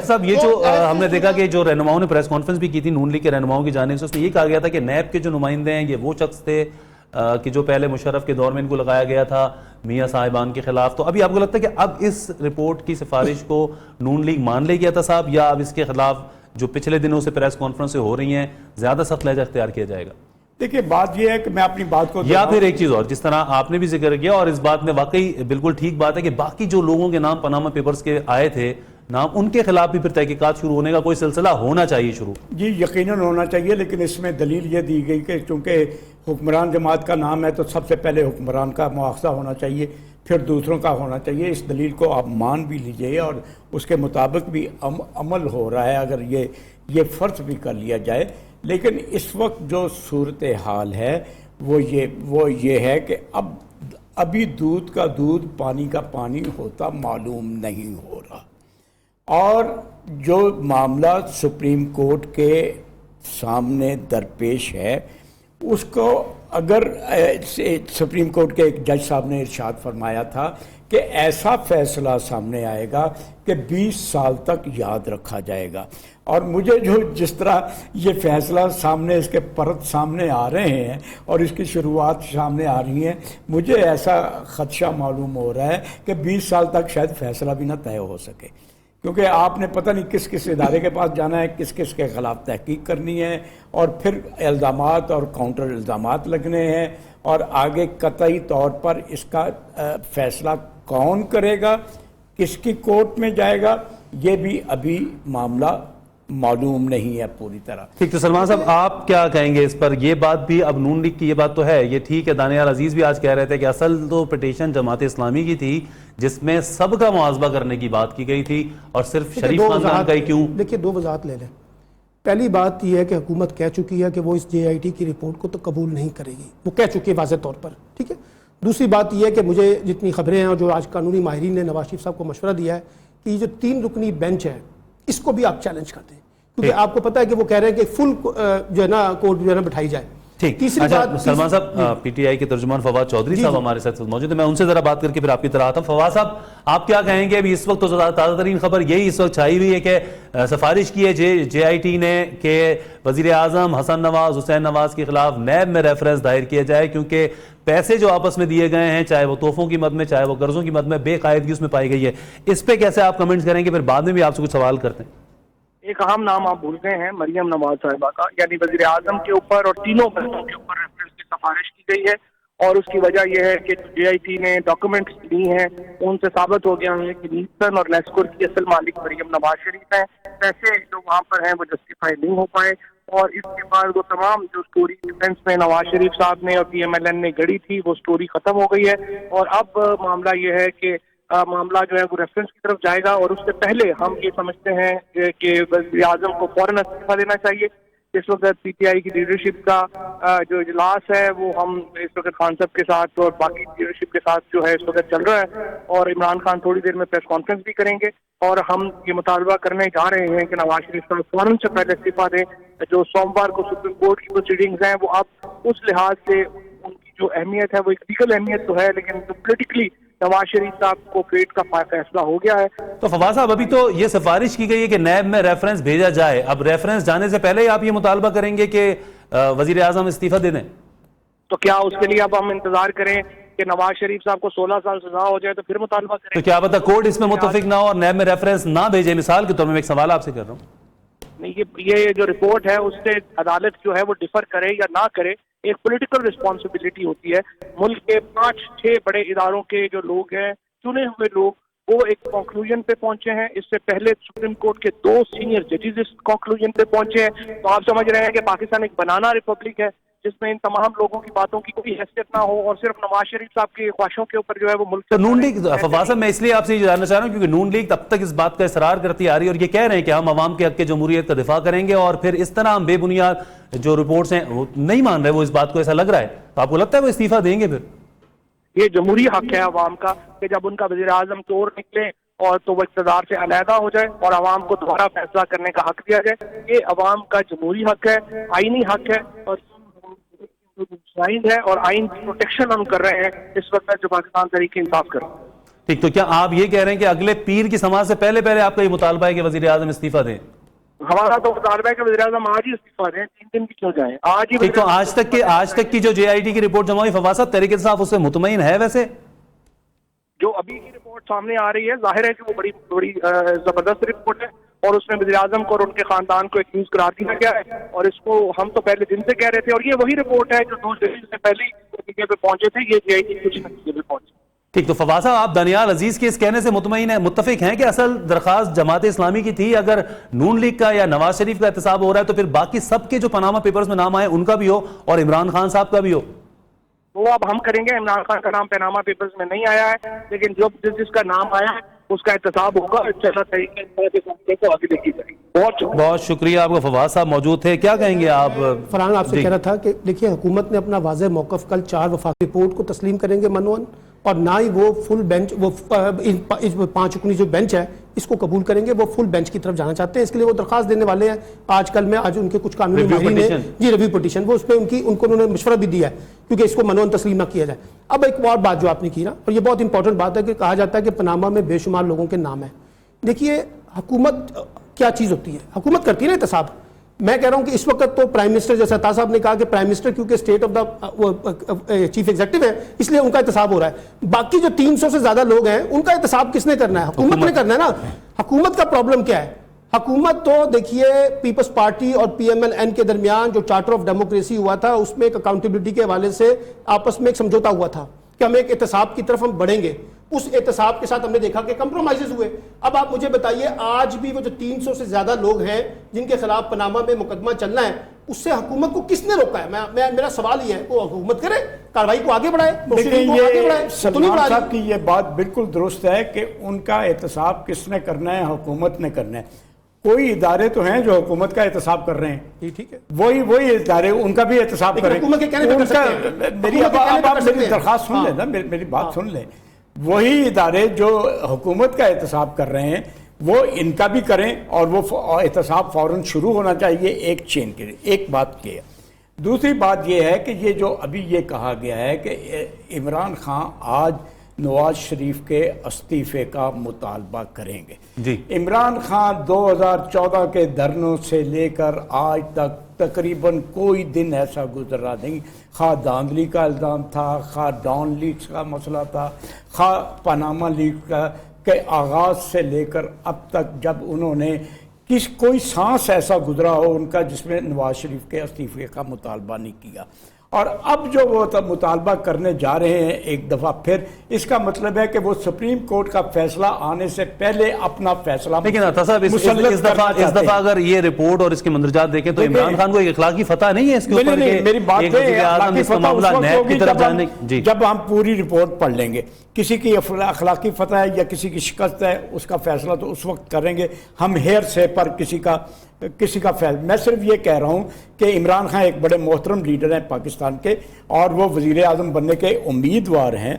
صاحب یہ جو ہم نے دیکھا کہ جو رہنماؤں نے پریس کانفرنس بھی کی تھی نون لیگ کے رہنماؤں کی جانب سے، اس میں یہ کہا گیا تھا کہ نیب کے جو نمائندے ہیں یہ وہ شخص تھے کہ جو پہلے مشرف کے دور میں ان کو لگایا گیا تھا میاں صاحبان کے خلاف. تو ابھی آپ کو لگتا ہے کہ اب اس رپورٹ کی سفارش کو نون لیگ مان لے گیا تھا صاحب، یا اب اس کے خلاف جو پچھلے دنوں سے پریس کانفرنس سے ہو رہی ہیں زیادہ سخت لہجہ اختیار کیا جائے گا؟ دیکھیں بات یہ ہے کہ میں اپنی بات کو یا پھر ایک چیز اور جس طرح آپ نے بھی ذکر کیا اور اس بات میں واقعی بالکل ٹھیک بات ہے کہ باقی جو لوگوں کے نام پاناما پیپرز کے آئے تھے نام، ان کے خلاف بھی پھر تحقیقات شروع ہونے کا کوئی سلسلہ ہونا چاہیے شروع. جی یقیناً ہونا چاہیے، لیکن اس میں دلیل یہ دی گئی کہ چونکہ حکمران جماعت کا نام ہے تو سب سے پہلے حکمران کا مواخذہ ہونا چاہیے، پھر دوسروں کا ہونا چاہیے. اس دلیل کو آپ مان بھی لیجئے اور اس کے مطابق بھی عمل ہو رہا ہے اگر یہ فرض بھی کر لیا جائے. لیکن اس وقت جو صورتحال ہے وہ یہ ہے کہ ابھی دودھ کا دودھ پانی کا پانی ہوتا معلوم نہیں ہو رہا، اور جو معاملہ سپریم کورٹ کے سامنے درپیش ہے اس کو اگر سپریم کورٹ کے ایک جج صاحب نے ارشاد فرمایا تھا کہ ایسا فیصلہ سامنے آئے گا کہ 20 سال تک یاد رکھا جائے گا، اور مجھے جس طرح یہ فیصلہ سامنے، اس کے پرت سامنے آ رہے ہیں اور اس کی شروعات سامنے آ رہی ہیں، مجھے ایسا خدشہ معلوم ہو رہا ہے کہ 20 سال تک شاید فیصلہ بھی نہ طے ہو سکے، کیونکہ آپ نے پتہ نہیں کس کس ادارے کے پاس جانا ہے، کس کس کے خلاف تحقیق کرنی ہے، اور پھر الزامات اور کاؤنٹر الزامات لگنے ہیں، اور آگے قطعی طور پر اس کا فیصلہ کون کرے گا، کس کی کورٹ میں جائے گا، یہ بھی ابھی معاملہ معلوم نہیں ہے پوری طرح۔ ٹھیک، تو سلمان صاحب آپ کیا کہیں گے اس پر؟ یہ بات بھی اب نون لیگ کی یہ بات تو ہے، یہ ٹھیک ہے، دانیال عزیز بھی آج کہہ رہے تھے کہ اصل تو پٹیشن جماعت اسلامی کی تھی جس میں سب کا محاسبہ کرنے کی بات کی گئی تھی، اور صرف شریف خاندان کا ہی کیوں؟ دیکھیے، 2 وضاحت لے لیں۔ پہلی بات یہ ہے کہ حکومت کہہ چکی ہے کہ وہ اس JIT کی رپورٹ کو تو قبول نہیں کرے گی، وہ کہہ چکی ہے واضح طور پر، ٹھیک ہے۔ دوسری بات یہ ہے کہ مجھے جتنی خبریں ہیں اور جو آج قانونی ماہرین نے نواز شریف صاحب کو مشورہ دیا ہے کہ یہ جو 3 رکنی بینچ ہے اس کو بھی آپ چیلنج کرتے ہیں، کیونکہ آپ کو پتہ ہے کہ وہ کہہ رہے ہیں کہ فل جو ہے نا کورٹ جو ہے نا بٹھائی جائے۔ ٹھیک، تیسری بات، سلمان صاحب PTI کے ترجمان فواد چودھری صاحب ہمارے ساتھ موجود ہیں، میں ان سے ذرا بات کر کے پھر آپ کی طرح آتا ہوں۔ فواد صاحب، آپ کیا کہیں گے؟ ابھی اس وقت تو تازہ ترین خبر یہی اس وقت چھائی ہوئی ہے کہ سفارش کی ہے JIT نے کہ وزیر اعظم حسن نواز حسین نواز کے خلاف نیب میں ریفرنس دائر کیا جائے، کیونکہ پیسے جو آپس میں دیے گئے ہیں، چاہے وہ تحفوں کی مد میں چاہے وہ قرضوں کی مد میں، بے قاعدگی اس میں پائی گئی ہے۔ اس پہ کیسے آپ کمنٹس کریں گے؟ پھر بعد میں بھی آپ سے کچھ سوال کرتے ہیں۔ ایک اہم نام آپ بھول گئے ہیں، مریم نواز صاحبہ کا، یعنی وزیر اعظم کے اوپر اور تینوں بندوں کے اوپر ریفرنس کی سفارش کی گئی ہے، اور اس کی وجہ یہ ہے کہ JIT نے ڈاکومنٹس دی ہیں، ان سے ثابت ہو گیا ہے کہ نیلسن اور نیسکور کی اصل مالک مریم نواز شریف ہیں، پیسے جو وہاں پر ہیں وہ جسٹیفائی نہیں ہو پائے، اور اس کے بعد وہ تمام جو سٹوری ڈیفنس میں نواز شریف صاحب نے اور PMLN نے گڑی تھی وہ سٹوری ختم ہو گئی ہے، اور اب معاملہ یہ ہے کہ معاملہ جو ہے وہ ریفرنس کی طرف جائے گا، اور اس سے پہلے ہم یہ سمجھتے ہیں کہ وزیر اعظم کو فوراً استعفیٰ دینا چاہیے۔ اس وقت PTI کی لیڈرشپ کا جو اجلاس ہے وہ ہم اس وقت خان صاحب کے ساتھ اور باقی لیڈرشپ کے ساتھ جو ہے اس وقت چل رہا ہے، اور عمران خان تھوڑی دیر میں پریس کانفرنس بھی کریں گے، اور ہم یہ مطالبہ کرنے جا رہے ہیں کہ نواز شریف صاحب فوراً سے پہلے استعفیٰ دیں۔ جو سوموار کو سپریم کورٹ کی پروسیڈنگز ہیں وہ اب اس لحاظ سے ان کی جو اہمیت ہے وہ ایک لیگل اہمیت تو ہے، لیکن پولیٹیکلی نواز شریف صاحب کو فیٹ کا فیصلہ ہو گیا ہے۔ تو فواد صاحب، ابھی تو یہ سفارش کی گئی ہے کہ نیب میں ریفرنس بھیجا جائے، اب ریفرنس جانے سے پہلے ہی آپ یہ مطالبہ کریں گے کہ وزیر اعظم استعفیٰ دے دیں؟ تو کیا اس کے لیے اب ہم انتظار کریں کہ نواز شریف صاحب کو 16 سال سزا ہو جائے تو پھر مطالبہ کریں؟ تو کیا پتہ کورٹ اس میں متفق نہ ہو اور نیب میں ریفرنس نہ بھیجے؟ مثال کے طور میں ایک سوال آپ سے کر رہا ہوں۔ نہیں، یہ جو رپورٹ ہے اس سے عدالت جو ہے وہ ڈیفر کرے یا نہ کرے، ایک پولیٹیکل رسپانسبلٹی ہوتی ہے۔ ملک کے 5-6 بڑے اداروں کے جو لوگ ہیں، چنے ہوئے لوگ، وہ ایک کنکلوژن پہ پہنچے ہیں۔ اس سے پہلے سپریم کورٹ کے 2 سینئر ججز اس کنکلوژن پہ پہنچے ہیں۔ تو آپ سمجھ رہے ہیں کہ پاکستان ایک بنانا ریپبلک ہے جس میں ان تمام لوگوں کی باتوں کی کوئی حیثیت نہ ہو، اور صرف نواز شریف صاحب کی خواہشوں کے اوپر جو ہے وہ ملک تو نون لیگ، فواد صاحب میں اس لیے آپ سے یہ جاننا چاہ رہا ہوں کیونکہ نون لیگ اب تک اس بات کا اصرار کرتی آ رہی ہے اور یہ کہہ رہے ہیں کہ ہم عوام کے حق کے جمہوریت کا دفاع کریں گے، اور پھر اس طرح ہم بے بنیاد جو رپورٹس ہیں وہ نہیں مان رہے، وہ اس بات کو ایسا لگ رہا ہے، تو آپ کو لگتا ہے وہ استعفیٰ دیں گے؟ پھر یہ جمہوری حق ہے عوام کا کہ جب ان کا وزیر اعظم چور نکلے اور تو وہ اقتدار سے علیحدہ ہو جائے اور عوام کو دوبارہ فیصلہ کرنے کا حق دیا جائے۔ یہ عوام کا جمہوری حق ہے، آئینی حق ہے، اور آئین ہے اور آئین کی پروٹیکشن ہم کر رہے ہیں اس وقت جو پاکستان تحریک انصاف کر رہے ہیں۔ ٹھیک، تو کیا آپ یہ کہہ رہے ہیں کہ اگلے پیر کی سماعت سے پہلے آپ کا یہ مطالبہ ہے کہ وزیر اعظم استعفیٰ دیں؟ ہمارا تو مطالبہ ہے کہ وزیر اعظم آج ہی استعفیٰ دیں، 3 دن بھی کیوں جائیں، آج ہی۔ ٹھیک، تو آج تک کی جو JIT کی رپورٹ جمع ہوئی، فواد صاحب تحریک انصاف اس سے مطمئن ہے؟ ویسے جو ابھی کی رپورٹ سامنے آ رہی ہے، ظاہر ہے کہ وہ بڑی زبردست رپورٹ ہے، اور اس میں وزیر اعظم کو اور ان کے خاندان کو ایکیوز قرار دیا گیا ہے، اور اس کو ہم تو پہلے دن سے کہہ رہے تھے، اور یہ وہی رپورٹ ہے جو 2 دن سے پہلے نتیجے پہ پہنچے تھے، یہ JIT کچھ نتیجے پہ پہنچے۔ ٹھیک، تو فواد صاحب آپ دانیال عزیز کے اس کہنے سے متفق ہیں کہ اصل درخواست جماعت اسلامی کی تھی، اگر نون لیگ کا یا نواز شریف کا احتساب ہو رہا ہے تو پھر باقی سب کے جو پاناما پیپرز میں نام آئے ان کا بھی ہو اور عمران خان صاحب کا بھی ہو؟ وہ اب ہم کریں گے، عمران خان کا نام پاناما پیپرز میں نہیں آیا ہے، لیکن جس کا نام آیا ہے اس کا احتساب ہوگا، انشاءاللہ طریقے سے کو آگے لے کے جائیں گے۔ بہت شکریہ آپ کا۔ فواد صاحب موجود تھے، کیا کہیں گے آپ؟ فرحان آپ سے کہہ رہا تھا کہ دیکھیے حکومت نے اپنا واضح موقف کل 4 وفاقی رپورٹ کو تسلیم کریں گے منوان، اور نہ ہی وہ فل بینچ، وہ 5 رکنی جو بینچ ہے اس کو قبول کریں گے. وہ فل بینچ کی طرف جانا چاہتے ہیں, اس کے لیے وہ درخواست دینے والے ہیں. آج ان کے کچھ قانونی ماہرین نے ریویو پٹیشن, وہ اس پہ انہوں نے مشورہ بھی دیا ہے کیونکہ اس کو منون تسلیم نہ کیا جائے. اب ایک اور بات جو آپ نے کی نا, اور یہ بہت امپورٹنٹ بات ہے کہ کہا جاتا ہے کہ پاناما میں بے شمار لوگوں کے نام ہیں. دیکھیے حکومت کیا چیز ہوتی ہے, حکومت کرتی ہے نا احتساب. میں کہہ رہا ہوں کہ اس وقت تو پرائم منسٹر, جیسا عطا صاحب نے کہا کہ پرائم منسٹر کیونکہ state of the chief executive ہے اس لیے ان کا احتساب ہو رہا ہے. باقی جو 300 سے زیادہ لوگ ہیں ان کا احتساب کس نے کرنا ہے؟ حکومت نے کرنا ہے نا. حکومت کا پرابلم کیا ہے؟ حکومت تو دیکھیے پیپلز پارٹی اور پی ایم ایل این کے درمیان جو چارٹر آف ڈیموکریسی ہوا تھا اس میں ایک اکاؤنٹیبلٹی کے حوالے سے آپس میں ایک سمجھوتا ہوا تھا کہ ہم ایک احتساب کی طرف ہم بڑھیں گے. اس احتساب کے ساتھ ہم نے دیکھا کہ کمپرومائزز ہوئے. اب آپ مجھے بتائیے آج بھی وہ جو 300 سے زیادہ لوگ ہیں جن کے خلاف پاناما میں مقدمہ چلنا ہے, اس سے حکومت کو کس نے روکا ہے؟ میرا سوال یہ ہے, وہ حکومت کرے, کارروائی کو آگے بڑھائے, سلمان صاحب کی یہ بات بالکل درست ہے کہ ان کا احتساب کس نے کرنا ہے؟ حکومت نے کرنا ہے. کوئی ادارے تو ہیں جو حکومت کا احتساب کر رہے ہیں, ٹھیک ہے, وہی ادارے ان کا بھی احتساب کریں. حکومت کے کہنے پہ کر سکتے ہیں. میری درخواست سن لیں نا, میری بات سن لیں. وہی ادارے جو حکومت کا احتساب کر رہے ہیں وہ ان کا بھی کریں اور وہ احتساب فوراً شروع ہونا چاہیے ایک چین کے لیے. ایک بات یہ ہے. دوسری بات یہ ہے کہ یہ جو ابھی یہ کہا گیا ہے کہ عمران خان آج نواز شریف کے استعفے کا مطالبہ کریں گے. جی عمران خان 2014 کے دھرنوں سے لے کر آج تک تقریباً کوئی دن ایسا گزرا نہیں, خواہ دھاندلی کا الزام تھا, خواہ ڈان لیکس کا مسئلہ تھا, خواہ پاناما لیک کا, کے آغاز سے لے کر اب تک جب انہوں نے کوئی سانس ایسا گزرا ہو ان کا جس میں نواز شریف کے استعفے کا مطالبہ نہیں کیا. اور اب جو وہ مطالبہ کرنے جا رہے ہیں ایک دفعہ پھر, اس کا مطلب ہے کہ وہ سپریم کورٹ کا فیصلہ آنے سے پہلے اپنا فیصلہ لیکن عطا صاحب اس دفعہ اگر یہ رپورٹ اور اس کے مندرجات دیکھیں تو عمران خان کو ایک اخلاقی فتح نہیں ہے اس کے اوپر کہ میری بات ہے جب ہم پوری رپورٹ پڑھ لیں گے. کسی کی اخلاقی فتح ہے یا کسی کی شکست ہے اس کا فیصلہ تو اس وقت کریں گے. ہم ہیئر سے پر کسی کا فیصلہ, میں صرف یہ کہہ رہا ہوں کہ عمران خان ایک بڑے محترم لیڈر ہیں پاکستان کے اور وہ وزیر اعظم بننے کے امیدوار ہیں.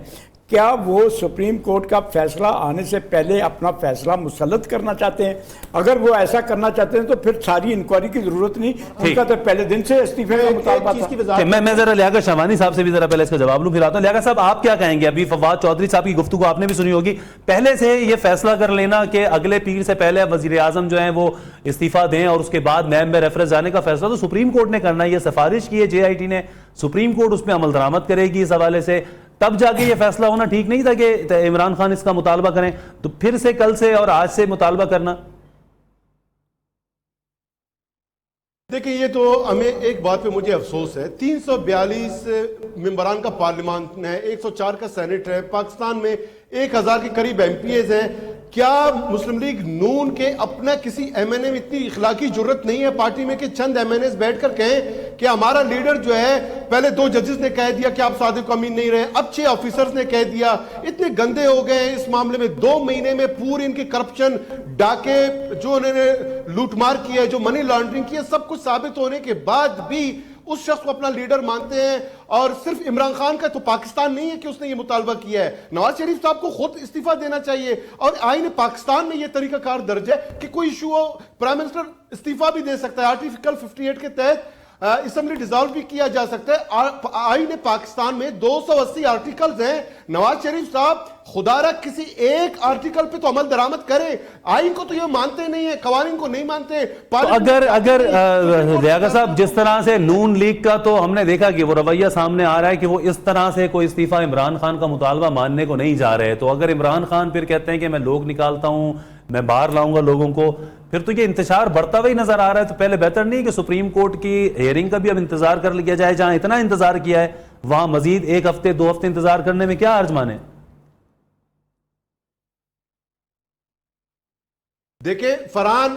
کیا وہ سپریم کورٹ کا فیصلہ آنے سے پہلے اپنا فیصلہ مسلط کرنا چاہتے ہیں؟ اگر وہ ایسا کرنا چاہتے ہیں تو پھر ساری انکوائری کی ضرورت نہیں, ان کا تو پہلے دن سے استعفے کا مطالبہ تھا. میں ذرا لیاقت شہوانی صاحب سے بھی ذرا پہلے اس کا جواب لوں, پھر آتا ہوں. لیاقت صاحب آپ کیا کہیں گے؟ ابھی فواد چودھری صاحب کی گفتگو آپ نے بھی سنی ہوگی. پہلے سے یہ فیصلہ کر لینا کہ اگلے پیر سے پہلے وزیر اعظم جو ہیں وہ استعفیٰ دیں اور اس کے بعد نیب میں ریفرنس جانے کا فیصلہ تو سپریم کورٹ نے کرنا ہے. یہ سفارش کی ہے جے آئی ٹی نے, سپریم کورٹ اس پہ عمل درآمد کرے گی اس حوالے سے. تب جا کے یہ فیصلہ ہونا ٹھیک نہیں تھا کہ عمران خان اس کا مطالبہ کریں تو پھر سے کل سے اور آج سے مطالبہ کرنا. دیکھیں یہ تو ہمیں ایک بات پہ مجھے افسوس ہے, 342 ممبران کا پارلیمان ہے, 104 کا سینٹ ہے, پاکستان میں 1000 کے قریب ایم پی ایز ہیں. کیا مسلم لیگ نون کے اپنا کسی ایم این اے میں اتنی اخلاقی جرت نہیں ہے پارٹی میں کہ چند ایم این ایز بیٹھ کر کہیں کہ ہمارا لیڈر جو ہے, پہلے 2 ججز نے کہہ دیا کہ آپ صادق امین نہیں رہے, اب 6 آفیسرز نے کہہ دیا, اتنے گندے ہو گئے ہیں اس معاملے میں. 2 مہینے میں پوری ان کی کرپشن, ڈاکے جو انہوں نے لوٹ مار کی ہے, جو منی لانڈرنگ کی ہے, سب کچھ ثابت ہونے کے بعد بھی اس شخص کو اپنا لیڈر مانتے ہیں. اور صرف عمران خان کا تو پاکستان نہیں ہے کہ اس نے یہ مطالبہ کیا ہے, نواز شریف صاحب کو خود استعفیٰ دینا چاہیے. اور آئین پاکستان میں یہ طریقہ کار درج ہے کہ کوئی ایشو ہو پرائم منسٹر استعفیٰ بھی دے سکتا ہے. آرٹیکل 58 کے تحت اسمبلی ڈیزالو بھی کیا جا سکتا ہے. آئین پاکستان میں 280 آرٹیکلز ہیں. نواز شریف صاحب خدا را کسی ایک آرٹیکل پہ تو عمل درآمد کرے. آئین کو تو یہ مانتے نہیں ہیں, قوانین کو نہیں مانتے. اگر لیاقت صاحب جس طرح سے نون لیگ کا تو ہم نے دیکھا کہ وہ رویہ سامنے آ رہا ہے کہ وہ اس طرح سے کوئی استعفیٰ عمران خان کا مطالبہ ماننے کو نہیں جا رہے, تو اگر عمران خان پھر کہتے ہیں کہ میں لوگ نکالتا ہوں, میں باہر لاؤں گا لوگوں کو, پھر تو یہ انتشار بڑھتا ہوا ہی نظر آ رہا ہے. تو پہلے بہتر نہیں کہ سپریم کورٹ کی ہیئرنگ کا بھی اب انتظار کر لیا جائے؟ جہاں اتنا انتظار کیا ہے وہاں مزید 1 ہفتے 2 ہفتے انتظار کرنے میں کیا حرج مانے؟ دیکھیں فرحان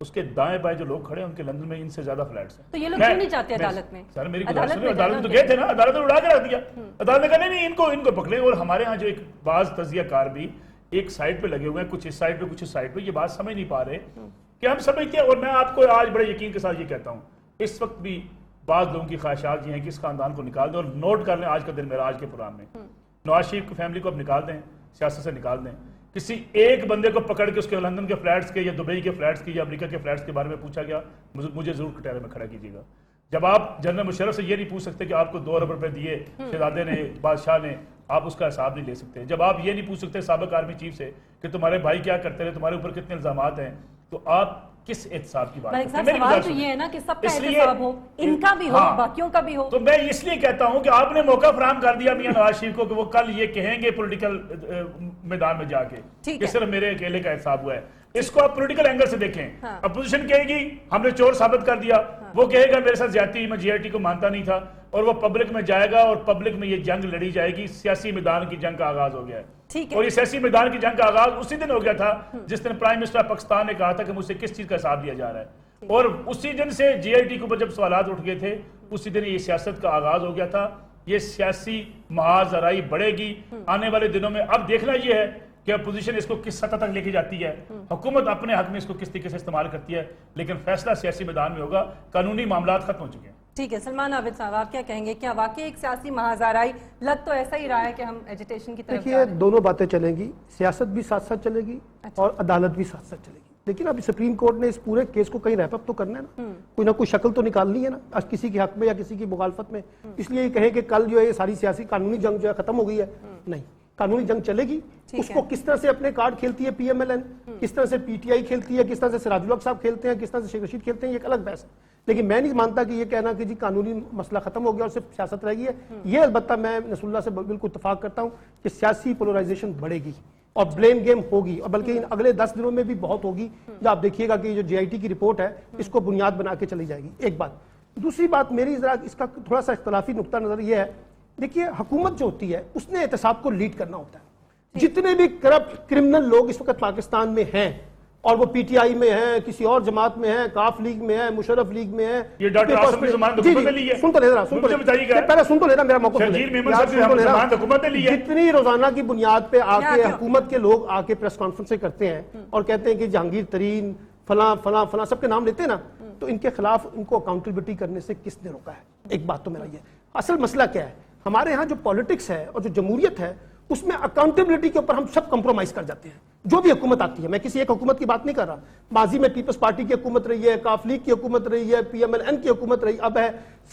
اس کے دائیں بائیں جو لوگ کھڑے ہیں ان کے لندن میں ان سے زیادہ فلیٹس ہیں. تو یہ لوگ کیوں نہیں جاتے عدالت میں؟ سر میری بات سنیں, عدالت تو گئے تھے نا, عدالت نے اڑا کے رکھ دیا. عدالت نے کہا نہیں ان کو پکڑیں. اور ہمارے ہاں جو ایک بعض تجزیہ کار بھی ایک سائڈ پہ لگے ہوئے ہیں, کچھ اس سائڈ پہ کچھ اس سائڈ پہ, یہ بات سمجھ نہیں پا رہے کہ ہم سمجھتے ہیں. اور میں آپ کو آج بڑے یقین کے ساتھ یہ کہتا ہوں, اس وقت بھی بعض لوگوں کی خواہشات یہ ہیں کہ اس خاندان کو نکال دیں. اور نوٹ کر لیں آج کا دن میرا آج کے پروگرام میں, نواز شریف کی فیملی کو اب نکال دیں, سیاست سے نکال دیں. کسی ایک بندے کو پکڑ کے اس کے لندن کے فلیٹس کے یا دبئی کے فلیٹس کے یا امریکہ کے فلیٹس کے بارے میں پوچھا گیا, مجھے ضرور کٹہرے میں کھڑا کیجیے گا. جب آپ جنرل مشرف سے یہ نہیں پوچھ سکتے کہ آپ کو 2 ارب روپے دیے شہزادے نے, بادشاہ نے, آپ اس کا حساب نہیں لے سکتے. جب آپ یہ نہیں پوچھ سکتے سابق آرمی چیف سے کہ تمہارے بھائی کیا کرتے رہے, تمہارے اوپر کتنے الزامات ہیں, تو آپ کس احتساب کی بات کرتے ہیں؟ سوال تو یہ ہے نا کہ سب کا احتساب ہو, ان کا بھی ہو, باقیوں کا بھی ہو. تو میں اس لیے کہتا ہوں کہ آپ نے موقع فراہم کر دیا میاں نواز شریف کو کہ وہ کل یہ کہیں گے پولیٹیکل میدان میں جا کے کہ صرف میرے اکیلے کا احتساب ہوا ہے. اس کو آپ پولیٹیکل اینگل سے دیکھیں. اپوزیشن کہے گی ہم نے چور ثابت کر دیا, وہ کہے گا میرے ساتھ زیادتی, میں GIT کو مانتا نہیں تھا, اور وہ پبلک میں جائے گا اور پبلک میں یہ جنگ لڑی جائے گی. سیاسی میدان کی جنگ کا آغاز ہو گیا ہے. اور یہ سیاسی میدان کی جنگ کا آغاز اسی دن ہو گیا تھا جس دن پرائم منسٹر پاکستان نے کہا تھا کہ مجھ سے کس چیز کا حساب لیا جا رہا ہے. اور اسی دن سے GIT کے اوپر جب سوالات اٹھ گئے تھے, اسی دن یہ سیاست کا آغاز ہو گیا تھا. یہ سیاسی محاذ آرائی بڑھے گی آنے والے دنوں میں. اب دیکھنا یہ ہے کہ اپوزیشن اس کو کس سطح تک لے کے جاتی ہے, حکومت اپنے حق میں اس کو کس طریقے سے استعمال کرتی ہے, لیکن فیصلہ سیاسی میدان میں ہوگا. قانونی معاملات ختم ہو چکے ہیں. ٹھیک ہے, سلمان عابد صاحب آپ کیا کہیں گے؟ کیا واقعی ایک سیاسی محاذ آرائی لگ تو ایسا ہی رہا ہے کہ ہم ایجیٹیشن کی طرف دیکھیے دونوں باتیں چلیں گی, سیاست بھی ساتھ ساتھ چلے گی اور عدالت بھی ساتھ ساتھ چلے گی. لیکن اب سپریم کورٹ نے اس پورے کیس کو کہیں ریپ اپ تو کرنا ہے نا, کوئی نہ کوئی شکل تو نکالنی ہے نا آج کسی کے حق میں یا کسی کی مخالفت میں. اس لیے یہ کہیں کہ کل جو ہے یہ ساری سیاسی قانونی جنگ جو ہے ختم ہو گئی ہے, نہیں, قانونی جنگ چلے گی. اس کو کس طرح سے اپنے کارڈ کھیلتی ہے PMLN, کس طرح سے PTI کھیلتی ہے, کس طرح سے سراج الحق صاحب کھیلتے ہیں, کس طرح سے شیخ رشید کھیلتے ہیں, یہ ایک الگ بحث ہے. لیکن میں نہیں مانتا کہ یہ کہنا کہ جی قانونی مسئلہ ختم ہو گیا اور صرف سیاست رہ گئی ہے. یہ البتہ میں نصر اللہ سے بالکل اتفاق کرتا ہوں کہ سیاسی پولرائزیشن بڑھے گی اور بلیم گیم ہوگی, اور بلکہ اگلے 10 دنوں میں بھی بہت ہوگی. جو آپ دیکھیے گا کہ جو GIT کی رپورٹ ہے اس کو بنیاد بنا کے چلی جائے گی. ایک بات. دوسری بات میری ذرا اس کا تھوڑا سا اختلافی نقطہ نظر یہ ہے, دیکھیے حکومت جو ہوتی ہے اس نے احتساب کو لیڈ کرنا ہوتا ہے. جتنے بھی کرپٹ کرمنل لوگ اس وقت پاکستان میں ہیں, اور وہ PTI میں ہیں, کسی اور جماعت میں ہیں, کاف لیگ میں ہیں, مشرف لیگ میں ہیں, یہ ڈاکٹر عاصم کی ضمانت حکومت نے لی ہے. سن تو لے رہا, پہلے سن تو لے رہا, میرا موقع شرجیل میمن صاحب کی ضمانت حکومت نے لی ہے. جتنی روزانہ کی بنیاد پہ آ کے حکومت کے لوگ آ کے پریس کانفرنسیں کرتے ہیں اور کہتے ہیں کہ جہانگیر ترین فلاں فلاں فلاں سب کے نام لیتے ہیں نا, تو ان کے خلاف ان کو اکاؤنٹیبلٹی کرنے سے کس نے روکا ہے؟ ایک بات تو میرا یہ اصل مسئلہ کیا ہے, ہمارے ہاں جو پالیٹکس ہے اور جو جمہوریت ہے اس میں اکاؤنٹیبلٹی کے اوپر ہم سب کمپرومائز کر جاتے ہیں. جو بھی حکومت آتی ہے, میں کسی ایک حکومت کی بات نہیں کر رہا, ماضی میں پیپلز پارٹی کی حکومت رہی ہے, کاف لیگ کی حکومت رہی ہے, PMLN کی حکومت رہی, اب ہے,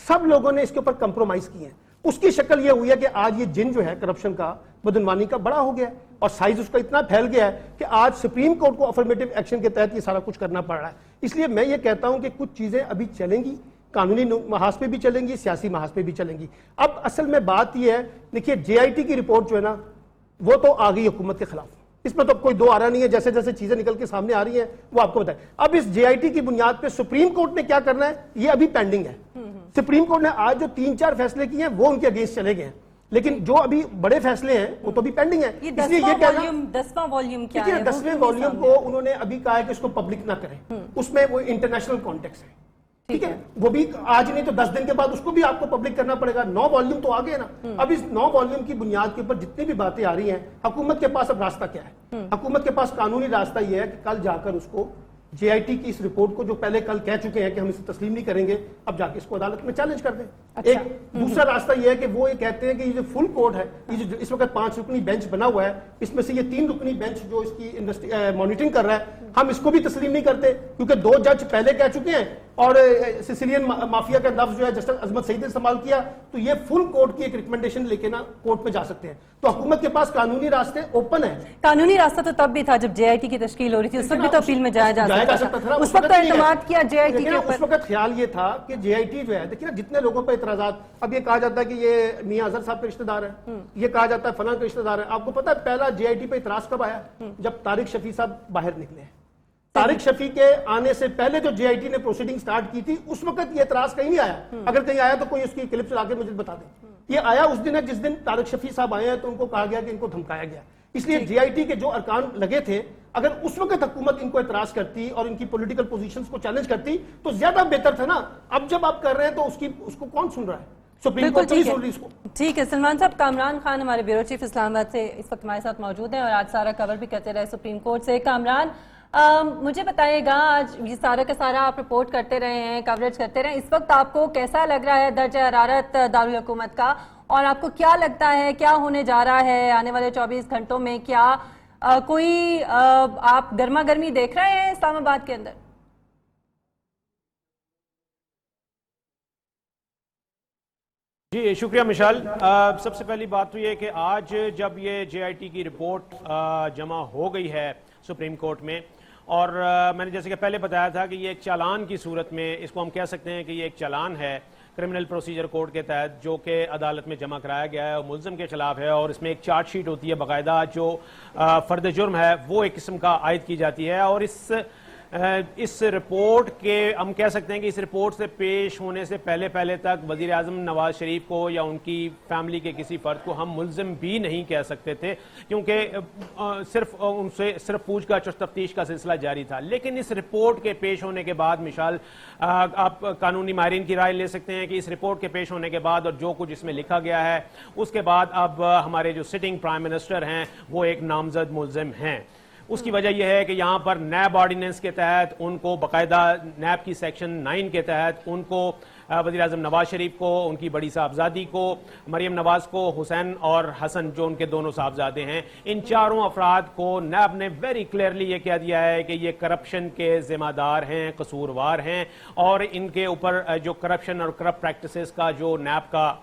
سب لوگوں نے اس کے اوپر کمپرومائز کی ہے. اس کی شکل یہ ہوئی ہے کہ آج یہ جن جو ہے کرپشن کا, بدعنوانی کا, بڑا ہو گیا ہے اور سائز اس کا اتنا پھیل گیا ہے کہ آج سپریم کورٹ کو افرمیٹو ایکشن کے تحت یہ سارا کچھ کرنا پڑ رہا ہے. اس لیے میں یہ کہتا ہوں کہ کچھ چیزیں ابھی چلیں گی, قانونی محاذ پہ بھی چلیں گی, سیاسی محاذ پہ بھی چلیں گی. اب اصل میں بات یہ ہے, دیکھیے GIT کی رپورٹ جو ہے نا وہ تو آ گئی حکومت کے خلاف, اس میں تو کوئی دو آرا نہیں ہے. جیسے جیسے چیزیں نکل کے سامنے آ رہی ہیں وہ آپ کو بتائیں. اب اس GIT کی بنیاد پہ سپریم کورٹ نے کیا کرنا ہے یہ ابھی پینڈنگ ہے. سپریم کورٹ نے آج جو 3-4 فیصلے کیے ہیں وہ ان کے اگینسٹ چلے گئے ہیں, لیکن جو ابھی بڑے فیصلے ہیں وہ تو ابھی پینڈنگ ہیں. اس لیے یہ کہنا 10واں والیوم کیا ہے, 10ویں والیوم کو انہوں نے ابھی کہا ہے کہ اس کو پبلک نہ کریں, اس میں وہ انٹرنیشنل کانٹیکس ہے, ٹھیک ہے, وہ بھی آج نہیں تو 10 دن کے بعد اس کو بھی آپ کو پبلک کرنا پڑے گا. 9 والیوم تو آگے نا. اب اس 9 والیوم کی بنیاد کے اوپر جتنی بھی باتیں آ رہی ہیں, حکومت کے پاس اب راستہ کیا ہے؟ حکومت کے پاس قانونی راستہ یہ ہے کہ کل جا کر اس کو GIT کی اس رپورٹ کو جو پہلے کل کہہ چکے ہیں کہ ہم اسے تسلیم نہیں کریں گے, اب جا کے اس کو عدالت میں چیلنج کر دیں. ایک دوسرا راستہ یہ ہے کہ وہ یہ کہتے ہیں کہ یہ جو فل کورٹ ہے, یہ جو اس وقت 5 رکنی بینچ بنا ہوا ہے, اس میں سے یہ 3 رکنی بینچ جو اس کی مانیٹرنگ کر رہا ہے, ہم اس کو بھی تسلیم نہیں کرتے کیونکہ 2 جج پہلے کہہ چکے ہیں اور سیسیلین مافیا کا لفظ جو ہے جسٹس عظمت سعید نے استعمال کیا, تو یہ فل کورٹ کی ایک ریکمنڈیشن لے کے نا کورٹ میں جا سکتے ہیں. تو حکومت کے پاس قانونی راستے اوپن ہیں. قانونی راستہ تو تب بھی تھا جب GIT کی تشکیل ہو رہی تھی, اس وقت بھی تو اپیل میں جایا جا سکتا تھا. اس وقت تو اعتماد کیا GIT کے اوپر. اس وقت خیال یہ تھا کہ GIT جو ہے, دیکھیے نا جتنے لوگوں پہ اعتراضات, اب یہ کہا جاتا ہے کہ یہ میاں اظہر صاحب کے رشتہ دار ہیں, یہ کہا جاتا ہے فلاں کے رشتہ دار ہیں. آپ کو پتا ہے پہلا GIT پہ اعتراض کب آیا؟ جب طارق شفیع صاحب باہر نکلے ہیں. طارق شفیع کے آنے سے پہلے جو GIT نے پروسیڈنگ سٹارٹ کی تھی اس وقت یہ اعتراض کہیں نہیں آیا. اگر کہیں آیا تو کوئی اس کی کلپ چلا کے مجھے بتا دیں. یہ آیا اس دن ہے جس دن طارق شفیع صاحب آئے ہیں تو ان کو کہا گیا کہ ان کو دھمکایا گیا. اس لیے جے آئی ٹی کے جو ارکان لگے تھے اگر اس وقت حکومت ان کو اعتراض کرتی اور ان کی پولیٹیکل پوزیشنز کو چیلنج کرتی تو زیادہ بہتر تھا نا. اب جب آپ کر رہے ہیں تو اس کو کون سن رہا ہے؟ سپریم کورٹ نہیں سن رہی اس کو. ٹھیک ہے سلمان صاحب، کامران خان ہمارے بیورو چیف اسلام آباد سے اس وقت ہمارے ساتھ موجود ہیں اور آج سارا کور بھی کرتے رہے سپریم کورٹ سے. کامران، مجھے بتائیے گا، آج یہ سارا کا سارا آپ رپورٹ کرتے رہے ہیں، کوریج کرتے رہے ہیں، اس وقت آپ کو کیسا لگ رہا ہے درجہ حرارت دارالحکومت کا، اور آپ کو کیا لگتا ہے کیا ہونے جا رہا ہے آنے والے 24 گھنٹوں میں؟ کیا کوئی آپ گرما گرمی دیکھ رہے ہیں اسلام آباد کے اندر؟ جی شکریہ مشال. سب سے پہلی بات تو یہ کہ آج جب یہ جے آئی ٹی کی رپورٹ جمع ہو گئی ہے سپریم کورٹ میں، اور میں نے جیسے کہ پہلے بتایا تھا کہ یہ ایک چالان کی صورت میں، اس کو ہم کہہ سکتے ہیں کہ یہ ایک چالان ہے کرمنل پروسیجر کوڈ کے تحت جو کہ عدالت میں جمع کرایا گیا ہے اور ملزم کے خلاف ہے، اور اس میں ایک چارج شیٹ ہوتی ہے باقاعدہ جو فرد جرم ہے وہ ایک قسم کا عائد کی جاتی ہے. اور اس رپورٹ کے ہم کہہ سکتے ہیں کہ اس رپورٹ سے پیش ہونے سے پہلے تک وزیر اعظم نواز شریف کو یا ان کی فیملی کے کسی فرد کو ہم ملزم بھی نہیں کہہ سکتے تھے، کیونکہ ان سے صرف پوچھ گچھ اور تفتیش کا سلسلہ جاری تھا. لیکن اس رپورٹ کے پیش ہونے کے بعد مشال، آپ قانونی ماہرین کی رائے لے سکتے ہیں کہ اس رپورٹ کے پیش ہونے کے بعد اور جو کچھ اس میں لکھا گیا ہے اس کے بعد اب ہمارے جو سٹنگ پرائم منسٹر ہیں وہ ایک نامزد ملزم ہیں. اس کی وجہ یہ ہے کہ یہاں پر نیب آرڈیننس کے تحت ان کو باقاعدہ نیب کی سیکشن 9 کے تحت ان کو وزیر اعظم نواز شریف کو، ان کی بڑی صاحبزادی کو مریم نواز کو، حسین اور حسن جو ان کے دونوں صاحبزادے ہیں، ان چاروں افراد کو نیب نے ویری کلیئرلی یہ کہہ دیا ہے کہ یہ کرپشن کے ذمہ دار ہیں، قصوروار ہیں، اور ان کے اوپر جو کرپشن اور کرپٹ پریکٹسز کا جو نیب کا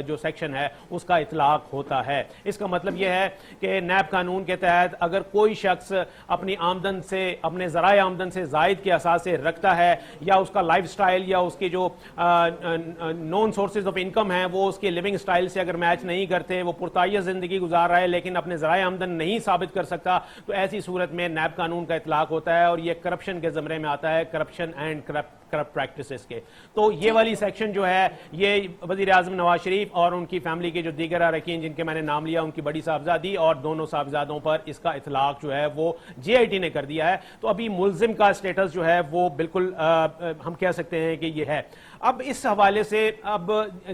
جو سیکشن ہے اس کا اطلاق ہوتا ہے. اس کا مطلب یہ ہے کہ نیب قانون کے تحت اگر کوئی شخص اپنی آمدن سے، اپنے ذرائع آمدن سے زائد کے اثاثے رکھتا ہے، یا اس کا لائف سٹائل یا اس کے جو نون سورسز آف انکم ہیں وہ اس کے لیونگ سٹائل سے اگر میچ نہیں کرتے، وہ پرتعیش زندگی گزار رہا ہے لیکن اپنے ذرائع آمدن نہیں ثابت کر سکتا، تو ایسی صورت میں نیب قانون کا اطلاق ہوتا ہے اور یہ کرپشن کے زمرے میں آتا ہے، کرپشن اینڈ کرپٹ پریکٹسز کے. تو یہ والی سیکشن جو ہے یہ وزیر اعظم نواز شریف اور ان کی فیملی کے جو دیگر اراکین جن کے میں نے نام لیا، ان کی بڑی صاحبزادی اور دونوں صاحبزادوں پر اس کا اطلاق جو ہے وہ جے آئی ٹی نے کر دیا ہے. تو ابھی ملزم کا سٹیٹس جو ہے وہ بالکل ہم کہہ سکتے ہیں کہ یہ ہے. اب اس حوالے سے اب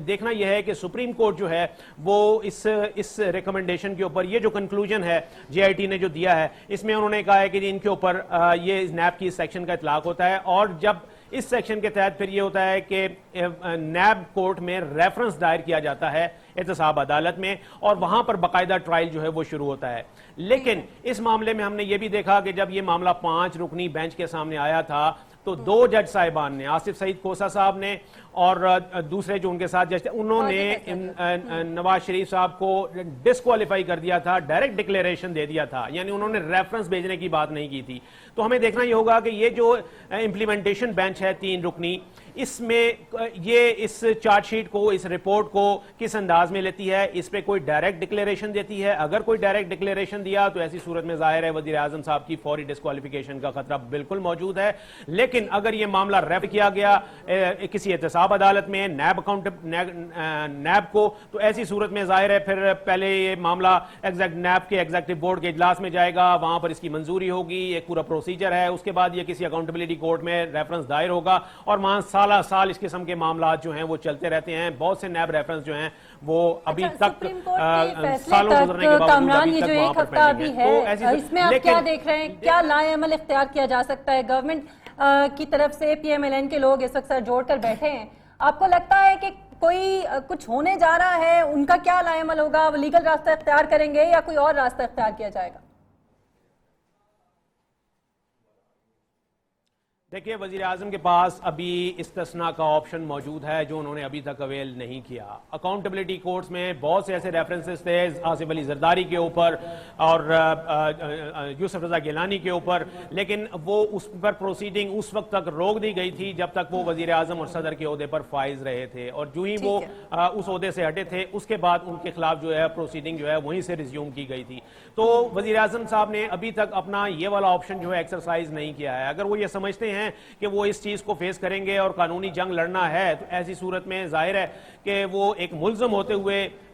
دیکھنا یہ ہے کہ سپریم کورٹ جو ہے وہ اس ریکمنڈیشن کے اوپر یہ جو کنکلوژن ہے جے آئی ٹی نے جو دیا ہے، اس میں انہوں نے کہا ہے کہ ان کے اوپر یہ نیب کی سیکشن کا اطلاق ہوتا ہے، اور جب اس سیکشن کے تحت پھر یہ ہوتا ہے کہ نیب کورٹ میں ریفرنس دائر کیا جاتا ہے احتساب عدالت میں، اور وہاں پر باقاعدہ ٹرائل جو ہے وہ شروع ہوتا ہے. لیکن اس معاملے میں ہم نے یہ بھی دیکھا کہ جب یہ معاملہ 5 رکنی بینچ کے سامنے آیا تھا تو 2 جج صاحبان نے، آصف سعید کوسا صاحب نے اور دوسرے جو ان کے ساتھ جج تھے، انہوں نے نواز شریف صاحب کو ڈسکوالیفائی کر دیا تھا، ڈائریکٹ ڈکلیریشن دے دیا تھا، یعنی انہوں نے ریفرنس بھیجنے کی بات نہیں کی تھی. تو ہمیں دیکھنا یہ ہوگا کہ یہ جو امپلیمنٹیشن بینچ ہے 3 رکنی، اس میں یہ اس چارج شیٹ کو، اس رپورٹ کو کس انداز میں لیتی ہے، اس پہ کوئی ڈائریکٹ ڈکلیریشن دیتی ہے. اگر کوئی ڈائریکٹ ڈکلیریشن دیا تو ایسی صورت میں ظاہر ہے وزیر اعظم صاحب کی فوری ڈسکوالیفیکیشن کا خطرہ بالکل موجود ہے. لیکن اگر یہ معاملہ ریفر کیا گیا کسی احتساب عدالت میں نیب کو، تو ایسی صورت میں ظاہر ہے پھر پہلے یہ معاملہ نیب کے ایگزیکٹو بورڈ کے اجلاس میں جائے گا، وہاں پر اس کی منظوری ہوگی، ایک پورا پروسیجر ہے. اس کے بعد یہ کسی اکاؤنٹیبلٹی کورٹ میں ریفرنس دائر ہوگا، اور وہاں سال اس قسم کے معاملات جو ہیں وہ چلتے رہتے ہیں. بہت سے نیب ریفرنس جو ہیں وہ ابھی تک سالوں گزرنے کے باوجود یہ جو ایک ہفتہ بھی ہے، اس میں آپ کیا دیکھ رہے ہیں، کیا لائے عمل اختیار کیا جا سکتا ہے؟ گورنمنٹ کی طرف سے پی ایم ایل این کے لوگ اس وقت سر جوڑ کر بیٹھے ہیں، آپ کو لگتا ہے کہ کوئی کچھ ہونے جا رہا ہے؟ ان کا کیا لائے عمل ہوگا؟ وہ لیگل راستہ اختیار کریں گے یا کوئی اور راستہ اختیار کیا جائے گا؟ دیکھیے، وزیر اعظم کے پاس ابھی استثناء کا آپشن موجود ہے جو انہوں نے ابھی تک اویل نہیں کیا. اکاؤنٹیبلٹی کورٹس میں بہت سے ایسے ریفرنسز تھے آصف علی زرداری کے اوپر اور یوسف رضا گیلانی کے اوپر، لیکن وہ اس پر پروسیڈنگ اس وقت تک روک دی گئی تھی جب تک وہ وزیر اعظم اور صدر کے عہدے پر فائز رہے تھے، اور جو ہی وہ اس عہدے سے ہٹے تھے اس کے بعد ان کے خلاف جو ہے پروسیڈنگ جو ہے وہیں سے ریزیوم کی گئی تھی. تو وزیر اعظم صاحب نے ابھی تک اپنا یہ والا آپشن جو ہے ایکسرسائز نہیں کیا ہے. اگر وہ یہ سمجھتے ہیں کہ وہ اس چیز کو فیس کریں گے اور قانونی جنگ لڑنا ہے، تو ایسی صورت میں ظاہر ہے کہ وہ ایک ملزم ہوتے ہوئے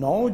9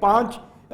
5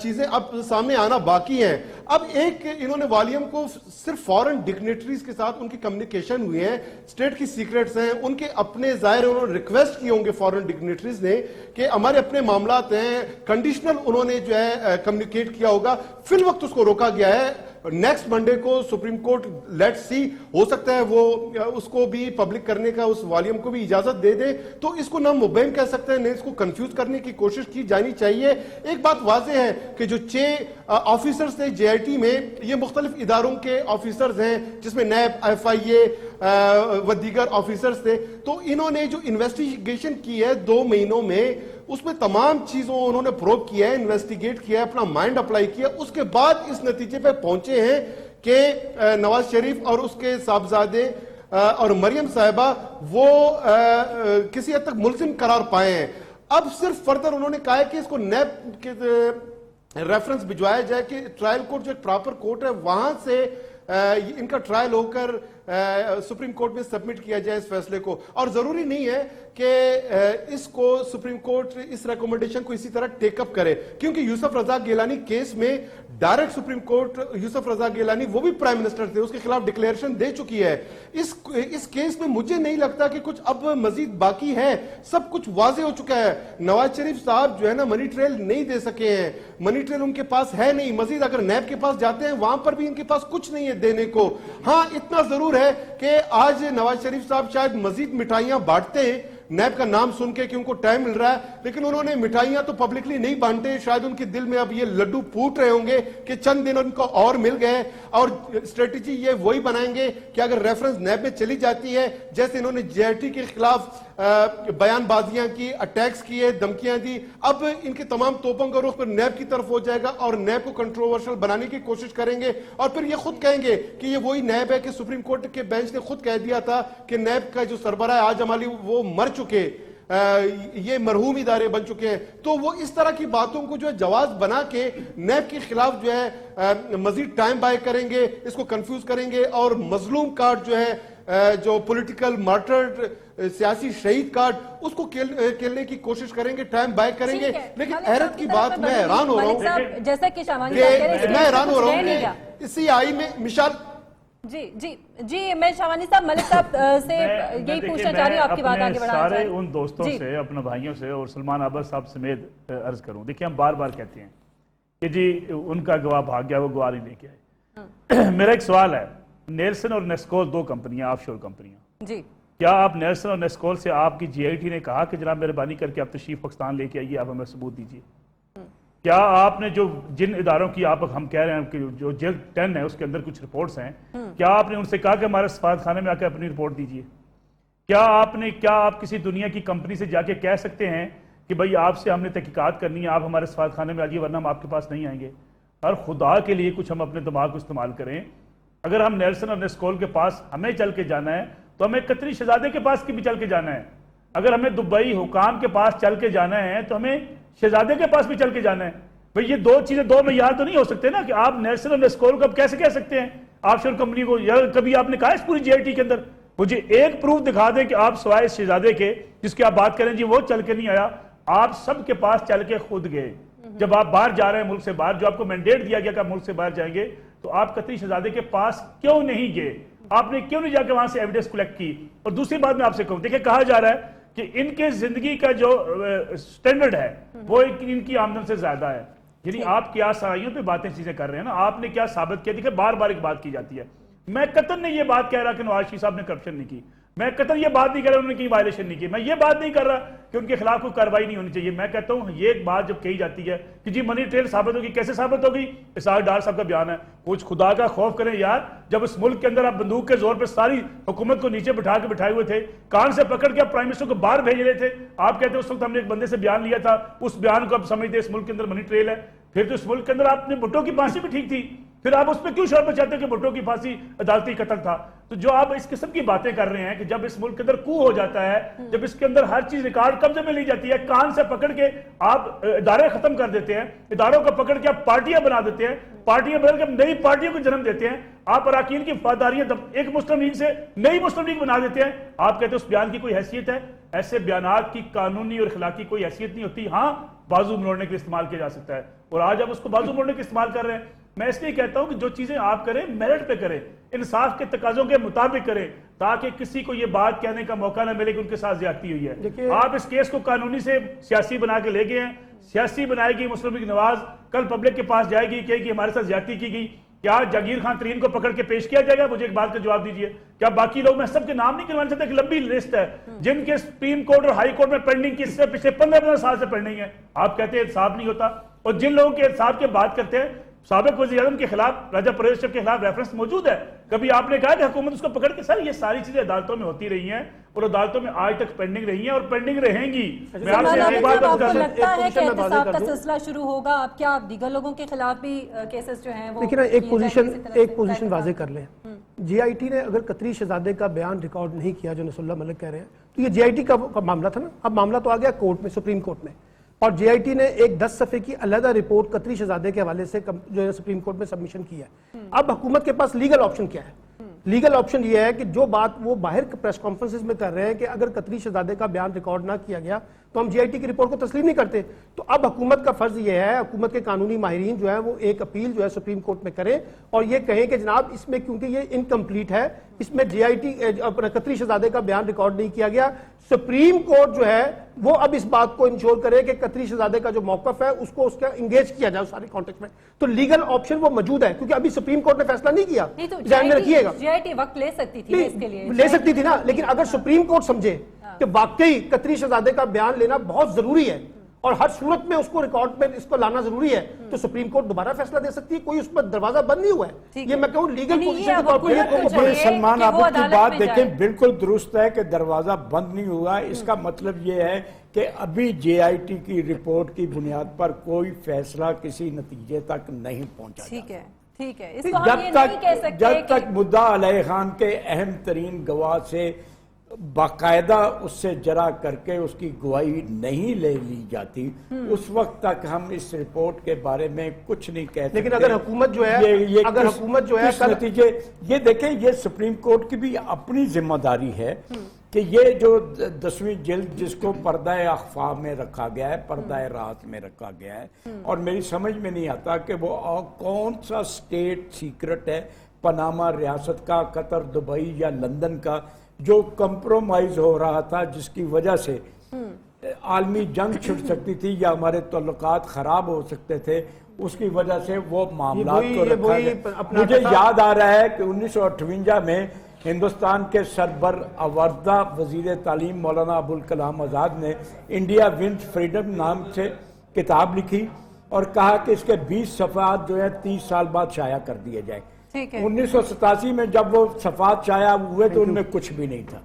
چیزیں اب سامنے آنا باقی ہیں. اب ایک انہوں نے والیوم کو صرف فورن ڈگنیٹریز کے ساتھ ان کی کمیونیکیشن ہوئی ہے, اسٹیٹ کی سیکرٹس ہیں, ان کے اپنے ظاہر انہوں نے ریکویسٹ کیے ہوں گے فورن ڈگنیٹریز نے کہ ہمارے اپنے معاملات ہیں, کنڈیشنل انہوں نے جو ہے کمیونیکیٹ کیا ہوگا. فی الوقت اس کو روکا گیا ہے. نیکسٹ منڈے کو سپریم کورٹ لیٹ سی, ہو سکتا ہے وہ اس کو بھی پبلک کرنے کا اس والیوم کو بھی اجازت دے دے, تو اس کو نہ مبہم کہہ سکتے ہیں, نہ اس کو کنفیوز کرنے کی کوشش کی جانی چاہیے. ایک بات واضح ہے کہ جو 6 آفیسرز تھے جے آئی ٹی میں, یہ مختلف اداروں کے آفیسرز ہیں جس میں نیب, ایف آئی اے و دیگر آفیسرز تھے. تو انہوں نے جو انویسٹیگیشن کی ہے 2 مہینوں میں, اس میں تمام چیزوں انہوں نے پروب کیا ہے, انویسٹیگیٹ کیا ہے, اپنا مائنڈ اپلائی کیا. اس کے بعد اس نتیجے پہ پہنچے ہیں کہ نواز شریف اور اس کے صاحبزادے اور مریم صاحبہ وہ کسی حد تک ملزم قرار پائے ہیں. اب صرف فردر انہوں نے کہا ہے کہ اس کو نیب کے ریفرنس بھجوایا جائے کہ ٹرائل کورٹ جو ایک پراپر کورٹ ہے وہاں سے ان کا ٹرائل ہو کر سپریم کورٹ میں سبمٹ کیا جائے اس فیصلے کو. اور ضروری نہیں ہے کہ اس کو سپریم کورٹ اس ریکومنڈیشن کو اسی طرح ٹیک اپ کرے, کیونکہ یوسف رضا گیلانی کیس میں ڈائریکٹ سپریم کورٹ, یوسف رضا گیلانی وہ بھی پرائم منسٹر تھے, اس کے خلاف ڈکلیریشن دے چکی ہے. اس کیس میں مجھے نہیں لگتا کہ کچھ اب مزید باقی ہے, سب کچھ واضح ہو چکا ہے. نواز شریف صاحب جو ہے نا منی ٹریل نہیں دے سکے ہیں, منی ٹریل ان کے پاس ہے نہیں. مزید اگر نیب کے پاس جاتے ہیں وہاں پر بھی ان کے پاس کچھ نہیں ہے دینے کو. ہاں اتنا ضرور ہے کہ آج نواز شریف صاحب شاید مزید مٹھائیاں بانٹتے ہیں نیب کا نام سن کے کہ ان کو ٹائم مل رہا ہے, لیکن انہوں نے مٹھائیاں تو پبلکلی نہیں بانٹے. شاید ان کے دل میں اب یہ لڈو پھوٹ رہے ہوں گے کہ چند دن ان کو اور مل گئے, اور اسٹریٹجی یہ وہی بنائیں گے کہ اگر ریفرنس نیب میں چلی جاتی ہے, جیسے انہوں نے جے آئی ٹی کے خلاف بیان بازیاں کی, اٹیکس کیے, دھمکیاں دی, اب ان کے تمام توپوں کا رخ پر نیب کی طرف ہو جائے گا اور نیب کو کنٹروورشل بنانے کی کوشش کریں گے. اور پھر یہ خود کہیں گے کہ یہ وہی نیب ہے کہ سپریم کورٹ کے بینچ نے خود کہہ دیا تھا کہ نیب کا جو سربراہ ہے آج عمالی وہ مر چکے, یہ مرحوم ادارے بن چکے ہیں. تو وہ اس طرح کی باتوں کو جو ہے جواز بنا کے نیب کے خلاف جو ہے مزید ٹائم بائے کریں گے, اس کو کنفیوز کریں گے, اور مظلوم کارڈ جو ہے جو پولیٹیکل مارٹرڈ سیاسی شہید کارڈ, اس کو کھیلنے کی کوشش کریں گے, ٹائم بائے کریں گے. لیکن حیرت کی بات, میں حیران ہو رہا ہوں, جیسا کہ شامانی صاحب کہہ رہے ہیں, میں حیران ہو رہا ہوں کہ اسی آئی میں مثال. جی میں شامانی صاحب ملک صاحب سے یہی پوچھنا چاہ رہی ہوں, آپ کی بات آگے بڑھانا سارے ان دوستوں سے, اپنے بھائیوں سے اور سلمان عباس صاحب سمیت عرض کروں. دیکھیں ہم بار بار کہتے ہیں کہ جی ان کا گواہ بھاگ گیا, وہ گواہ نہیں لے کے آئے. میرا ایک سوال ہے, نیلسن اور نیسکول 2 کمپنیاں, آف شور کمپنیاں, جی کیا آپ نیلسن اور نیسکول سے آپ کی جی آئی ٹی نے کہا کہ جناب مہربانی کر کے آپ تشریف پاکستان لے کے آئیے, آپ ہمیں ثبوت دیجیے؟ کیا آپ نے جو جن اداروں کی آپ ہم کہہ رہے ہیں کہ جو جلد 10 ہے اس کے اندر کچھ رپورٹس ہیں, کیا آپ نے ان سے کہا کہ ہمارے سفارت خانے میں آ کے اپنی رپورٹ دیجیے؟ کیا آپ کسی دنیا کی کمپنی سے جا کے کہہ سکتے ہیں کہ بھئی آپ سے ہم نے تحقیقات کرنی ہے, آپ ہمارے سفارت خانے میں آ جائیے ورنہ ہم آپ کے پاس نہیں آئیں گے؟ اور خدا کے لیے کچھ ہم اپنے دماغ کو استعمال کریں. اگر ہم نیلسن اور نیسکول کے پاس ہمیں چل کے جانا ہے تو ہمیں قطری شہزادے کے پاس بھی چل کے جانا ہے. اگر ہمیں دبئی حکام کے پاس چل کے جانا ہے تو ہمیں شہزادے کے پاس بھی چل کے جانا ہے. بھئی یہ 2 چیزیں 2 معیار تو نہیں ہو سکتے نا کہ آپ نیلسن اور نیسکول کو اب کیسے کہہ سکتے ہیں آف شور کمپنی کو. یا کبھی آپ نے کہا اس پوری جے آئی ٹی کے اندر مجھے ایک پروف دکھا دیں کہ آپ سوائے شہزادے کے جس کے آپ بات کریں جی وہ چل کے نہیں آیا, آپ سب کے پاس چل کے خود گئے. جب آپ باہر جا رہے ہیں ملک سے باہر, جو آپ کو مینڈیٹ دیا گیا کہ آپ ملک سے باہر جائیں گے, تو آپ قطری شہزادے کے پاس کیوں نہیں گئے؟ آپ نے کیوں نہیں جا کے وہاں سے ایویڈنس کلیکٹ کی؟ اور دوسری بات میں آپ سے کہوں, دیکھیں کہا جا رہا ہے کہ ان کے زندگی کا جو سٹینڈرڈ ہے وہ ان کی آمدن سے زیادہ ہے. یعنی آپ کیا سرائیوں پہ باتیں چیزیں کر رہے ہیں نا, آپ نے کیا ثابت کیا؟ دیکھیں بار بار ایک بات کی جاتی ہے, میں قطن نہیں یہ بات کہہ رہا کہ نواز شریف صاحب نے کرپشن نہیں کی, میں قطن یہ بات نہیں کہہ رہا انہوں نے کی وائلیشن نہیں کی, میں یہ بات نہیں کر رہا کہ ان کے خلاف کوئی کارروائی نہیں ہونی چاہیے. میں کہتا ہوں یہ ایک بات جب کہی جاتی ہے کہ جی منی ٹریل ثابت ہوگی, کیسے ثابت ہوگی؟ اسحاق ڈار صاحب کا بیان ہے. کچھ خدا کا خوف کریں یار, جب اس ملک کے اندر آپ بندوق کے زور پہ ساری حکومت کو نیچے بٹھا کے بٹھائے ہوئے تھے, کان سے پکڑ کے آپ پرائم منسٹر کو باہر بھیج رہے تھے, آپ کہتے ہیں اس وقت ہم نے ایک بندے سے بیان لیا تھا, اس بیان کو آپ سمجھتے اس ملک کے اندر منی ٹریل ہے. پھر تو اس ملک کے اندر آپ نے بھٹو کی پھانسی بھی ٹھیک تھی, پھر آپ اس پہ کیوں شور مچاتے ہیں کہ بھٹو کی پھانسی عدالتی قتل تھا؟ تو جو آپ اس قسم کی باتیں کر رہے ہیں کہ جب اس ملک کے اندر کو ہو جاتا ہے, جب اس کے اندر ہر چیز ریکارڈ قبضے میں لی جاتی ہے, کان سے پکڑ کے آپ ادارے ختم کر دیتے ہیں, اداروں کو پکڑ کے آپ پارٹیاں بنا دیتے ہیں, پارٹیاں بدل کے نئی پارٹیوں کو جنم دیتے ہیں, آپ اراکین کی وفاداریاں ایک مسلم لیگ سے نئی مسلم لیگ بنا دیتے ہیں, آپ کہتے ہیں اس بیان کی کوئی حیثیت ہے؟ ایسے بیانات کی قانونی اور اخلاقی کوئی حیثیت نہیں ہوتی. ہاں بازو مروڑنے کے لیے استعمال کیا جا سکتا ہے، اور آج آپ اس کو بازو مروڑنے کے استعمال کر رہے ہیں۔ میں اس لیے کہتا ہوں کہ جو چیزیں آپ کریں میرٹ پہ کریں، انصاف کے تقاضوں کے مطابق کریں، تاکہ کسی کو یہ بات کہنے کا موقع نہ ملے کہ ان کے ساتھ زیادتی ہوئی ہے۔ آپ اس کیس کو قانونی سے سیاسی بنا کے لے گئے ہیں، سیاسی بنائے گی مسلم لیگ نواز، کل پبلک کے پاس جائے گی کہ ہمارے ساتھ زیادتی کی گئی، کیا جاگیر خان ترین کو پکڑ کے پیش کیا جائے گا؟ مجھے ایک بات کا جواب دیجئے۔ کیا باقی لوگ، میں سب کے نام نہیں کروانا چاہتا، ایک لمبی لسٹ ہے جن کے سپریم کورٹ اور ہائی کورٹ میں پینڈنگ کی سے پچھلے 15 سال سے پینڈنگ ہے۔ آپ کہتے ہیں احتساب نہیں ہوتا، اور جن لوگوں کے احتساب کی بات کرتے ہیں، سابق وزیر اعظم کے خلاف راجہ پرویز اشرف کے خلاف ریفرنس موجود ہے۔ کبھی آپ نے کہا کہ حکومت اس کو پکڑ کے، سر یہ ساری چیزیں عدالتوں میں ہوتی رہی ہیں اور عدالتوں میں آج تک پینڈنگ رہی ہیں اور پینڈنگ رہیں گی۔ میں آپ سے ایک بات آپ کو بتا لگتا ہے کہ احتساب کا سلسلہ شروع ہوگا؟ اب کیا دیگر لوگوں کے خلاف بھی کیسز جو ہیں وہ لیکن ایک پوزیشن واضح کر لیں، جے آئی ٹی نے اگر قطری شہزادے کا بیان ریکارڈ نہیں کیا جو نصر اللہ ملک کہہ رہے ہیں، تو یہ جے آئی ٹی کا معاملہ تھا نا، اب معاملہ تو آ گیا کورٹ میں، سپریم کورٹ میں، اور جے آئی ٹی نے ایک 10 صفحے کی علیحدہ رپورٹ قطری شہزادے کے حوالے سے جو ہے سپریم کورٹ میں سبمیشن کی ہے۔ اب حکومت کے پاس لیگل آپشن کیا ہے؟ لیگل آپشن یہ ہے کہ جو بات وہ باہر پریس کانفرنسز میں کر رہے ہیں کہ اگر قطری شہزادے کا بیان ریکارڈ نہ کیا گیا تو ہم جے آئی ٹی کی رپورٹ کو تسلیم نہیں کرتے۔ تو اب حکومت کا فرض یہ ہے، حکومت کے قانونی ماہرین جو ہیں وہ ایک اپیل جو ہے سپریم کورٹ میں کریں اور یہ کہیں کہ جناب اس میں کیونکہ یہ انکمپلیٹ ہے، اس میں جے آئی ٹی اپنا قطری شہزادے کا بیان ریکارڈ نہیں کیا گیا، سپریم کورٹ جو ہے وہ اب اس بات کو انشور کرے کہ قطری شہزادے کا جو موقف ہے اس کو اس کا انگیج کیا جائے سارے کانٹیکٹ میں۔ تو لیگل آپشن وہ موجود ہے، کیونکہ ابھی سپریم کورٹ نے فیصلہ نہیں کیا، ذہن میں رکھیے گا۔ جے آئی ٹی وقت لے سکتی تھی اس کے لیے، لے سکتی تھی نا، لیکن اگر سپریم کورٹ سمجھے کہ واقعی قطری شہزادے کا بیان لینا بہت ضروری ہے اور ہر صورت میں اس کو ریکارڈ میں اس کو لانا ضروری ہے، تو سپریم کورٹ دوبارہ فیصلہ دے سکتی ہے، کوئی اس پر دروازہ بند نہیں ہوا ہے۔ یہ میں کہوں لیگل پوزیشن کے طور پر سلمان عابد کی بات دیکھیں بالکل درست ہے کہ دروازہ بند نہیں ہوا، اس کا مطلب یہ ہے کہ ابھی جے آئی ٹی کی رپورٹ کی بنیاد پر کوئی فیصلہ کسی نتیجے تک نہیں پہنچا۔ ٹھیک ہے، ٹھیک ہے، اس کو ہم یہ نہیں کہہ سکتے جب تک مدعا علیہ خان کے اہم ترین گواہ سے باقاعدہ اس سے جرا کر کے اس کی گواہی نہیں لے لی جاتی، اس وقت تک ہم اس رپورٹ کے بارے میں کچھ نہیں کہہ سکتے۔ لیکن اگر حکومت جو ہے نتیجے یہ دیکھیں، یہ سپریم کورٹ کی بھی اپنی ذمہ داری ہے کہ یہ جو 10ویں جلد جس کو پردہ اخفا میں رکھا گیا ہے، پردہ راز میں رکھا گیا ہے، اور میری سمجھ میں نہیں آتا کہ وہ کون سا سٹیٹ سیکرٹ ہے، پاناما ریاست کا، قطر، دبئی یا لندن کا، جو کمپرومائز ہو رہا تھا، جس کی وجہ سے عالمی جنگ چھڑ سکتی تھی یا ہمارے تعلقات خراب ہو سکتے تھے، اس کی وجہ سے وہ معاملات کو رکھا گیا۔ مجھے یاد آ رہا ہے کہ 1958 میں ہندوستان کے سربراہ وزیر تعلیم مولانا ابوالکلام آزاد نے انڈیا ونز فریڈم نام سے کتاب لکھی اور کہا کہ اس کے 20 صفحات جو ہے 30 سال بعد شائع کر دیے جائیں۔ 1987 میں جب وہ صفحات شائع ہوئے تو ان میں کچھ بھی نہیں تھا۔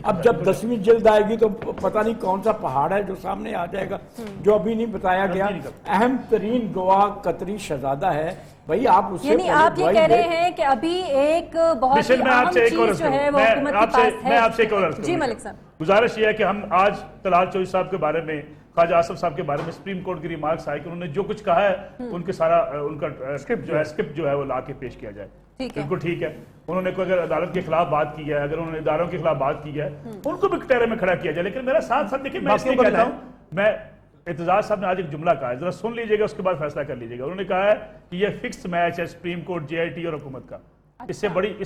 اب جب 10ویں جلد آئے گی تو پتہ نہیں کون سا پہاڑ ہے جو سامنے آ جائے گا جو ابھی نہیں بتایا گیا۔ اہم ترین گواہ قطری شہزادہ ہے، بھائی آپ اسے یعنی آپ یہ کہہ رہے ہیں کہ ابھی ایک بہت ہی اہم چیز جو ہے وہ حکومت کے پاس ہے۔ میں آپ سے ایک اور عرض کروں، جی ملک صاحب، گزارش یہ ہے کہ ہم آج طلال چودھری صاحب کے بارے میں، خواجہ آصف صاحب کے بارے میں سپریم کورٹ کی ریمارکس آئے کہ انہوں نے جو کچھ کہا ہے ان کے سارا ان کا اسکرپٹ جو ہے وہ لا کے پیش کیا جائے۔ بالکل ٹھیک ہے، انہوں نے کوئی اگر عدالت کے خلاف بات کی ہے، اگر انہوں نے اداروں کے خلاف بات کی ہے، ان کو بھی کٹہرے میں کھڑا کیا جائے۔ لیکن میرا ساتھ ساتھ دیکھیں، میں اس لیے کہتا ہوں، میں اعتزاز صاحب نے آج ایک جملہ کہا ہے، ذرا سن لیجئے گا، اس کے بعد فیصلہ کر لیجئے گا۔ انہوں نے کہا ہے کہ یہ فکس میچ ہے supreme court, J I T اور حکومت کا، اس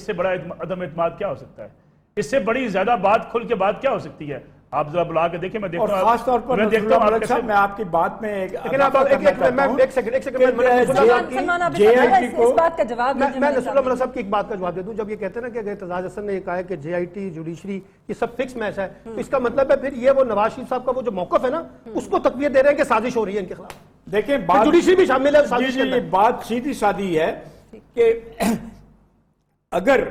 سے بڑا عدم اعتماد کیا ہو سکتا ہے؟ اس سے بڑی زیادہ بات کھل کے بات کیا ہو سکتی ہے؟ آپ ذرا بلا کے دیکھیں، میں دیکھتا ہوں، خاص طور پر میں آپ کی بات میں ایک سلمان عابد صاحب کی ایک بات کا جواب دے دوں۔ جب یہ کہتے ہیں نا کہ اگر اعتزاز حسن نے یہ کہا ہے کہ جے آئی ٹی، جوڈیشری یہ سب فکس میچ ہے، تو اس کا مطلب ہے پھر یہ وہ نواز شریف صاحب کا وہ جو موقف ہے نا اس کو تقویت دے رہے ہیں کہ سازش ہو رہی ہے ان کے خلاف۔ دیکھیں جوڈیشری بھی شامل ہے سازش کے اندر۔ بات سیدھی سادی ہے کہ اگر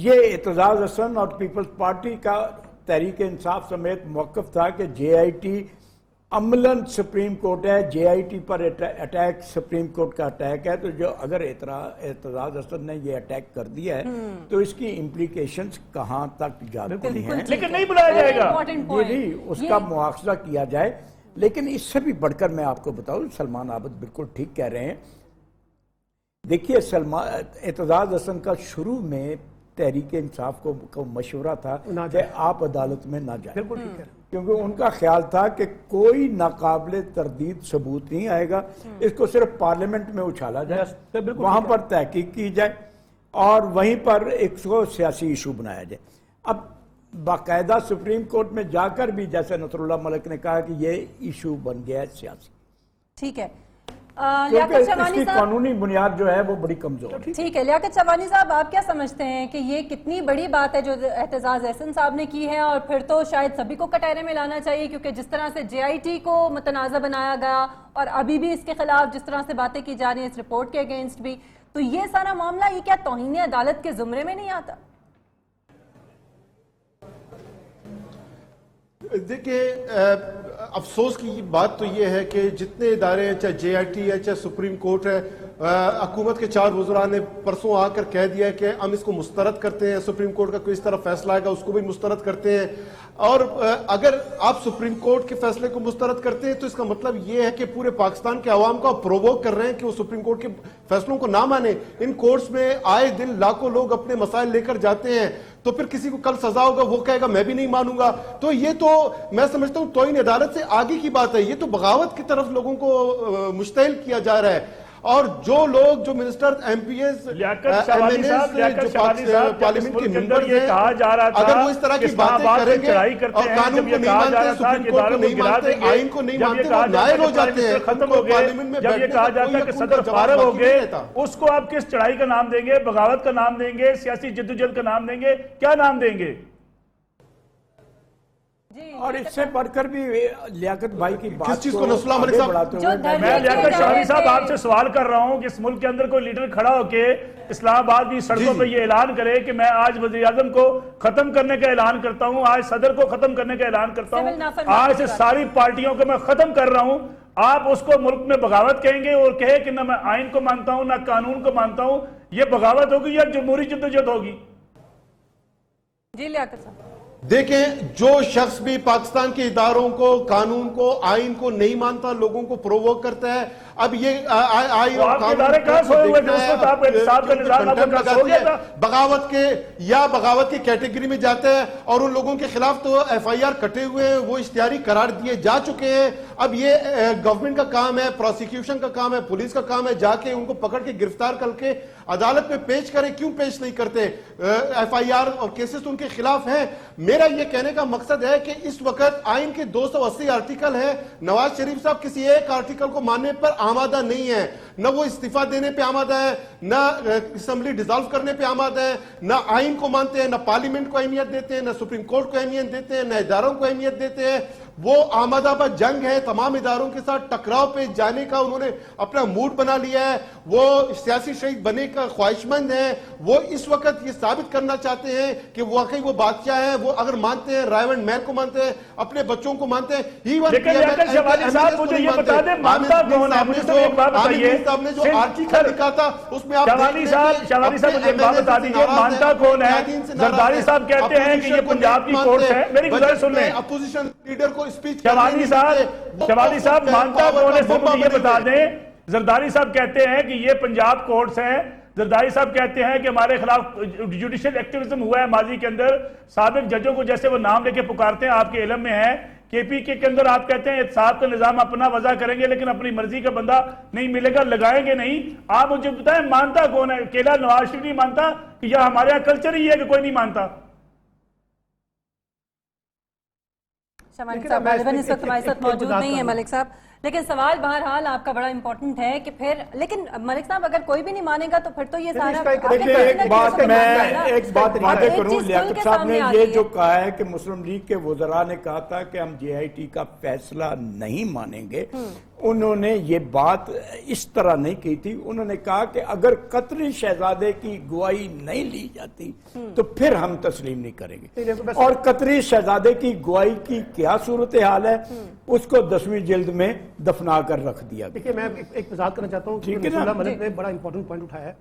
یہ اعتزاز حسن اور پیپلز پارٹی کا تحریک انصاف سمیت موقف تھا کہ جے آئی ٹی عملاً سپریم کورٹ ہے، جے آئی ٹی پر اٹیک سپریم کورٹ کا اٹیک ہے، تو جو اگر اعتزاز حسن نے یہ اٹیک کر دیا ہے تو اس کی امپلیکیشنز کہاں تک جاتی ہیں، لیکن نہیں بلایا جائے گا، یہ اس کا مواخذہ کیا جائے۔ لیکن اس سے بھی بڑھ کر میں آپ کو بتاؤں، سلمان عابد بالکل ٹھیک کہہ رہے ہیں۔ دیکھیے اعتزاز حسن کا شروع میں تحریک انصاف کو مشورہ تھا کہ آپ عدالت میں نہ جائیں، بالکل ٹھیک ہے۔ کیونکہ ان کا خیال تھا کہ کوئی ناقابل تردید ثبوت نہیں آئے گا، اس کو صرف پارلیمنٹ میں اچھالا جائے، وہاں پر تحقیق کی جائے اور وہیں پر ایک سیاسی ایشو بنایا جائے۔ اب باقاعدہ سپریم کورٹ میں جا کر بھی جیسے نصر اللہ ملک نے کہا کہ یہ ایشو بن گیا ہے سیاسی، ٹھیک ہے، کیونکہ اس کی قانونی بنیاد جو ہے وہ بڑی کمزور ہے۔ ٹھیک ہے، لیاقت شوانی صاحب آپ کیا سمجھتے ہیں کہ یہ کتنی بڑی بات ہے جو احتجاج احسن صاحب نے کی ہے، اور پھر تو شاید سبھی کو کٹہرے میں لانا چاہیے، کیونکہ جس طرح سے JIT کو متنازع بنایا گیا اور ابھی بھی اس کے خلاف جس طرح سے باتیں کی جا رہی ہیں اس رپورٹ کے اگینسٹ بھی، تو یہ سارا معاملہ یہ کیا توہین عدالت کے زمرے میں نہیں آتا؟ دیکھیں افسوس کی بات تو یہ ہے کہ جتنے ادارے ہیں، چاہے JIT ہے، چاہے سپریم کورٹ ہے، حکومت کے 4 وزراء نے پرسوں آ کر کہہ دیا ہے کہ ہم اس کو مسترد کرتے ہیں، سپریم کورٹ کا کوئی اس طرح فیصلہ آئے گا اس کو بھی مسترد کرتے ہیں۔ اور اگر آپ سپریم کورٹ کے فیصلے کو مسترد کرتے ہیں تو اس کا مطلب یہ ہے کہ پورے پاکستان کے عوام کو آپ پرووک کر رہے ہیں کہ وہ سپریم کورٹ کے فیصلوں کو نہ مانیں۔ ان کورٹس میں آئے دن لاکھوں لوگ اپنے مسائل لے کر جاتے ہیں، تو پھر کسی کو کل سزا ہوگا وہ کہے گا میں بھی نہیں مانوں گا، تو یہ تو میں سمجھتا ہوں توہین عدالت سے آگے کی بات ہے، یہ تو بغاوت کی طرف لوگوں کو مشتعل کیا جا رہا ہے۔ اور جو لوگ جو منسٹر MPs پارلیمنٹ کے ممبرز ہیں، اگر وہ اس طرح کی باتیں کریں گے اور قانون کو نہیں مانتے، سپریم کورٹ کو نہیں مانتے، آئین کو نہیں مانتے، وہ نائل ہو جاتے ہیں، ختم ہو گئے۔ جب یہ کہا جاتا ہے کہ صدر فارغ ہو گئے، اس کو آپ کس چڑھائی کا نام دیں گے؟ بغاوت کا نام دیں گے؟ سیاسی جدوجہد کا نام دیں گے؟ کیا نام دیں گے؟ اور اس سے بڑھ کر بھی لیاقت بھائی کی بات کس چیز کو نصر اللہ ملک صاحب؟ میں لیاقت شوانی صاحب آپ سے سوال کر رہا ہوں کہ اس ملک کے اندر کوئی لیڈر کھڑا ہو کے اسلام آباد کی سڑکوں پہ یہ اعلان کرے کہ میں آج وزیر اعظم کو ختم کرنے کا اعلان کرتا ہوں، آج صدر کو ختم کرنے کا اعلان کرتا ہوں، آج سے ساری پارٹیوں کو میں ختم کر رہا ہوں، آپ اس کو ملک میں بغاوت کہیں گے اور کہے کہ نہ میں آئین کو مانتا ہوں نہ قانون کو مانتا ہوں، یہ بغاوت ہوگی یا جمہوری جدوجہد ہوگی؟ جی لیاقت صاحب، دیکھیں جو شخص بھی پاکستان کے اداروں کو، قانون کو، آئین کو نہیں مانتا، لوگوں کو پرووک کرتا ہے، اب یہ آئین اور بغاوت کے یا بغاوت کی کیٹیگری میں جاتا ہے، اور ان لوگوں کے خلاف تو FIR کٹے ہوئے ہیں، وہ اشتہاری قرار دیے جا چکے ہیں۔ اب یہ گورنمنٹ کا کام ہے، پروسیکیوشن کا کام ہے، پولیس کا کام ہے جا کے ان کو پکڑ کے گرفتار کر کے عدالت میں پیش کریں۔ کیوں پیش نہیں کرتے؟ FIR اور کیسز ان کے خلاف ہیں۔ میرا یہ کہنے کا مقصد ہے کہ اس وقت آئین کے 280 آرٹیکل ہیں، نواز شریف صاحب کسی ایک آرٹیکل کو ماننے پر آمادہ نہیں ہے، نہ وہ استعفیٰ دینے پہ آمادہ ہے، نہ اسمبلی ڈیزالو کرنے پہ آمادہ ہے، نہ آئین کو مانتے ہیں، نہ پارلیمنٹ کو اہمیت دیتے ہیں، نہ سپریم کورٹ کو اہمیت دیتے ہیں، نہ اداروں کو اہمیت دیتے ہیں۔ وہ آمادہ پر جنگ ہے، تمام اداروں کے ساتھ ٹکراؤ پہ جانے کا انہوں نے اپنا موڈ بنا لیا ہے، وہ سیاسی شہید بننے کا خواہش مند ہیں۔ وہ اس وقت یہ ثابت کرنا چاہتے ہیں کہ واقعی وہ بادشاہ ہیں، وہ اگر مانتے ہیں رائیونڈ مین کو مانتے ہیں، اپنے بچوں کو مانتے ہیں۔ لیکن لیاقت شوانی صاحب مجھے یہ بتا دیں مانتا کون ہے؟ مجھے تو ایک بات بتائیے، صاحب نے جو آرٹیکل لکھا تھا اس میں آپ شوانی صاحب مجھے ایک بات بتا دیجیے، مانتا کون ہے؟ زرداری صاحب کہتے ہیں کہ یہ پنجاب کی کورٹ ہے، میری گزارش سن لیں۔ اپوزیشن لیڈر کو اسپیچ شوانی صاحب مانتا کون ہے؟ صرف مجھے یہ بتا دیں۔ زرداری صاحب کہتے ہیں کہ یہ پنجاب کورٹس ہیں، زرداری صاحب کہتے ہیں کہ ہمارے خلاف جوڈیشل ایکٹیویزم ہوا ہے ماضی کے اندر، سابق ججوں کو جیسے وہ نام لے کے پکارتے ہیں، آپ کے علم میں ہے۔ KPK کے اندر آپ کہتے ہیں احتساب کا نظام اپنا وضع کریں گے لیکن اپنی مرضی کا بندہ نہیں ملے گا، لگائیں گے نہیں۔ آپ مجھے بتائیں مانتا کون ہے؟ اکیلا نواز شریف نہیں مانتا کہ یا ہمارے یہاں کلچر ہی ہے کہ کوئی نہیں مانتا؟ شوانی صاحب غالباً اس وقت ہمارے ساتھ موجود نہیں ہے ملک صاحب، لیکن سوال بہرحال آپ کا بڑا امپورٹنٹ ہے کہ پھر لیکن ملک صاحب اگر کوئی بھی نہیں مانے گا تو پھر تو یہ سارا ایک بات واضح کروں، لیاقت صاحب نے یہ جو کہا ہے کہ مسلم لیگ کے وزراء نے کہا تھا کہ ہم JIT کا فیصلہ نہیں مانیں گے، انہوں نے یہ بات اس طرح نہیں کی تھی۔ انہوں نے کہا کہ اگر قطری شہزادے کی گواہی نہیں لی جاتی تو پھر ہم تسلیم نہیں کریں گے، اور قطری شہزادے کی گواہی کی کیا صورتحال ہے اس کو 10ویں جلد میں دفنا کر رکھ دیا۔ دیکھیں میں ایک وضاحت کرنا چاہتا ہوں کہ نصر اللہ ملک نے بڑا امپورٹنٹ پوائنٹ اٹھایا ہے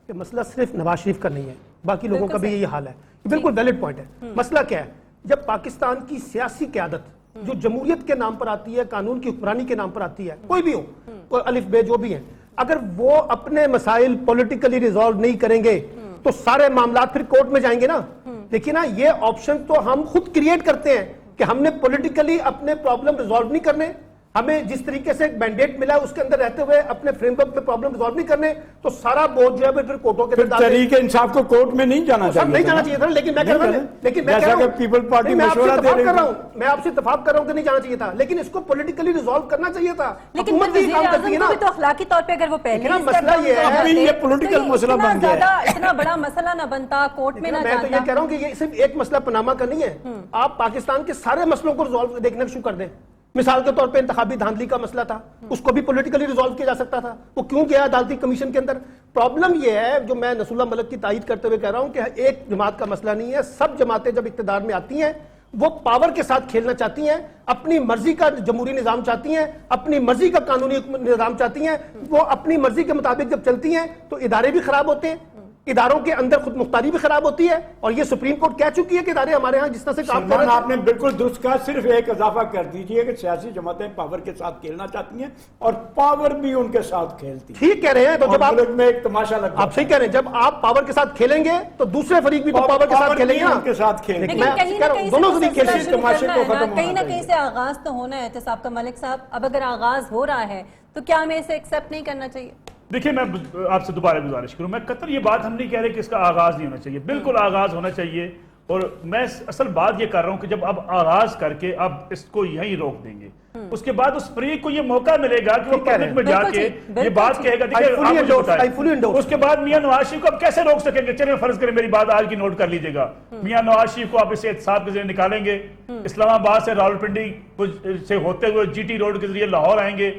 کہ مسئلہ صرف نواز شریف کا نہیں ہے، باقی لوگوں کا بھی یہی حال ہے، بالکل ویلڈ پوائنٹ ہے۔ مسئلہ کیا ہے؟ جب پاکستان کی سیاسی قیادت جو جمہوریت کے نام پر آتی ہے، قانون کی حکمرانی کے نام پر آتی ہے، کوئی بھی ہو، کوئی الف بے جو بھی ہیں، اگر وہ اپنے مسائل پولیٹیکلی ریزالو نہیں کریں گے تو سارے معاملات پھر کورٹ میں جائیں گے نا۔ دیکھیں نا، یہ آپشن تو ہم خود کریٹ کرتے ہیں کہ ہم نے پولیٹیکلی اپنے پرابلم ریزالو نہیں کرنے, ہمیں جس طریقے سے ایک مینڈیٹ ملا ہے اس کے اندر رہتے ہوئے اپنے فریم ورک پہ پرابلم ریزالو نہیں کرنے, تو سارا بوجھ جو ہے پھر کورٹوں کے اندر تحریک انصاف کو کورٹ میں نہیں جانا چاہیے, نہیں جانا چاہیے تھا. لیکن میں کہہ رہا ہوں, لیکن میں جیسا کہ پیپل پارٹی مشورہ دے رہی ہے, میں آپ سے اتفاق کر رہا ہوں کہ نہیں جانا چاہیے تھا, لیکن اس کو پولیٹیکلی ریزالو کرنا چاہیے تھا. لیکن وزیر اعظم کو بھی تو اخلاقی طور پہ اگر وہ پہلے مسئلہ یہ ہے, ابھی یہ پولیٹیکل مسئلہ بن گیا ہے, اتنا بڑا مسئلہ نہ بنتا, کورٹ میں نہ میں تو یہ جاتا. کہہ رہا ہوں کہ یہ صرف ایک مسئلہ پاناما کا نہیں ہے, آپ پاکستان کے سارے مسئلوں کو ریزالو دیکھنا شروع کر دیں. مثال کے طور پہ انتخابی دھاندلی کا مسئلہ تھا, اس کو بھی پولیٹیکلی ریزالو کیا جا سکتا تھا, وہ کیوں گیا عدالتی کمیشن کے اندر. پرابلم یہ ہے, جو میں نصر اللہ ملک کی تائید کرتے ہوئے کہہ رہا ہوں, کہ ایک جماعت کا مسئلہ نہیں ہے. سب جماعتیں جب اقتدار میں آتی ہیں وہ پاور کے ساتھ کھیلنا چاہتی ہیں, اپنی مرضی کا جمہوری نظام چاہتی ہیں, اپنی مرضی کا قانونی نظام چاہتی ہیں. وہ اپنی مرضی کے مطابق جب چلتی ہیں تو ادارے بھی خراب ہوتے ہیں, اداروں کے اندر خود مختاری بھی خراب ہوتی ہے, اور یہ سپریم کورٹ کہہ چکی ہے کہ ادارے ہمارے ہاں جس طرح سے کام کر رہے ہیں. آپ نے بالکل درست کہا, صرف ایک اضافہ کر دیجئے کہ سیاسی جماعتیں پاور کے ساتھ کھیلنا چاہتی ہیں اور پاور بھی ان کے ساتھ کھیلتی ہے. ٹھیک کہہ رہے ہیں, تو جب آپ ملک میں ایک تماشا لگتا ہے, آپ صحیح کہہ رہے ہیں, جب آپ پاور کے ساتھ کھیلیں گے تو دوسرے فریق بھی تو پاور کے ساتھ کھیلیں گے نا, ان کے ساتھ کھیلیں گے. لیکن کہیں نہ کہیں دونوں سے سے سلسلہ شروع تماشے کرنا کو ہے نا, ختم کہیں نہ ہونا کہیں سے آغاز تو ہونا ہے احتساب کا. ملک صاحب, اب اگر آغاز ہو رہا ہے تو کیا ہمیں اسے ایکسیپٹ نہیں کرنا چاہیے؟ دیکھیں, میں آپ سے دوبارہ گزارش کروں, میں قطر یہ بات ہم نہیں کہہ رہے کہ اس کا آغاز نہیں ہونا چاہیے, بالکل آغاز ہونا چاہیے. اور میں اصل بات یہ کر رہا ہوں کہ جب اب آغاز کر کے اب اس کو یہیں روک دیں گے, اس کے بعد اس فریق کو یہ موقع ملے گا کہ وہ پبلک میں جا کے یہ بات کہے گا. دیکھیں, اس کے بعد میاں نواز شریف کو اب کیسے روک سکیں گے؟ چلیں فرض کریں, میری بات آج کی نوٹ کر لیجئے گا, میاں نواز شریف کو آپ اسے احتساب کے ذریعے نکالیں گے, اسلام آباد سے راولپنڈی سے ہوتے ہوئے جی ٹی روڈ کے ذریعے لاہور آئیں گے,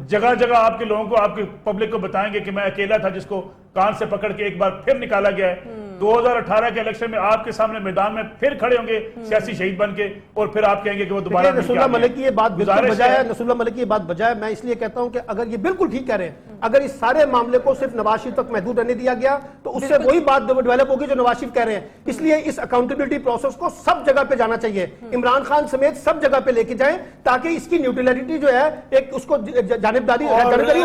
جگہ جگہ آپ کے لوگوں کو, آپ کے پبلک کو بتائیں گے کہ میں اکیلا تھا جس کو کان سے پکڑ کے ایک بار پھر نکالا گیا ہے. 2018 کے الیکشن میں آپ کے سامنے میدان میں پھر کھڑے ہوں گے سیاسی شہید بن کے, اور پھر آپ کہیں گے کہ وہ دوبارہ. نصر اللہ ملک کی یہ بات بالکل بجا ہے, نصر اللہ ملک کی یہ بات بجا ہے. میں اس لیے کہتا ہوں کہ اگر یہ بالکل ٹھیک کہہ رہے ہیں, اگر اس سارے معاملے کو صرف نواز شریف تک محدود رہنے دیا گیا تو اس سے وہی بات ڈیولپ ہوگی جو نواز شریف کہہ رہے ہیں. اس لیے اس اکاؤنٹیبلٹی پروسیس کو سب جگہ پہ جانا چاہیے, عمران خان سمیت سب جگہ پہ لے کے جائیں, تاکہ اس کی نیوٹرلٹی جو ہے, ایک اس کو جانبداری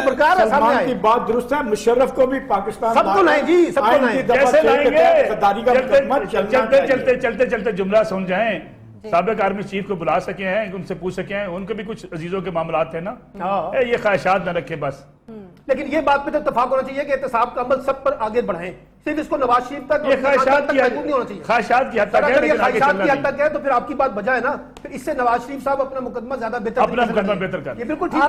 برقرار ہے. سلمان کی بات درست ہے, مشرف کو بھی پاکستان سب کو لائیں جی, سب کو لائیں. کیسے لائیں گے؟ چلتے چلتے جملہ سن جائیں, سابق آرمی چیف کو بلا سکے ہیں, ان سے پوچھ سکے ہیں, ان کے بھی کچھ عزیزوں کے معاملات تھے نا, یہ خواہشات نہ رکھے بس. لیکن یہ بات پہ تو اتفاق ہونا چاہیے کہ احتساب کا عمل سب پر آگے بڑھائیں, صرف اس کو نواز شریف تک یہ خواہشات کی نہیں ہونا چاہیے. خواہشات کی حد تک ہے, اگر یہ لیکن آگے خواہشات کی چلنا حد تک ہے تو پھر آپ کی بات بجا ہے نا, پھر اس سے نواز شریف صاحب اپنا مقدمہ زیادہ بہتر کر. یہ بالکل ٹھیک ہے.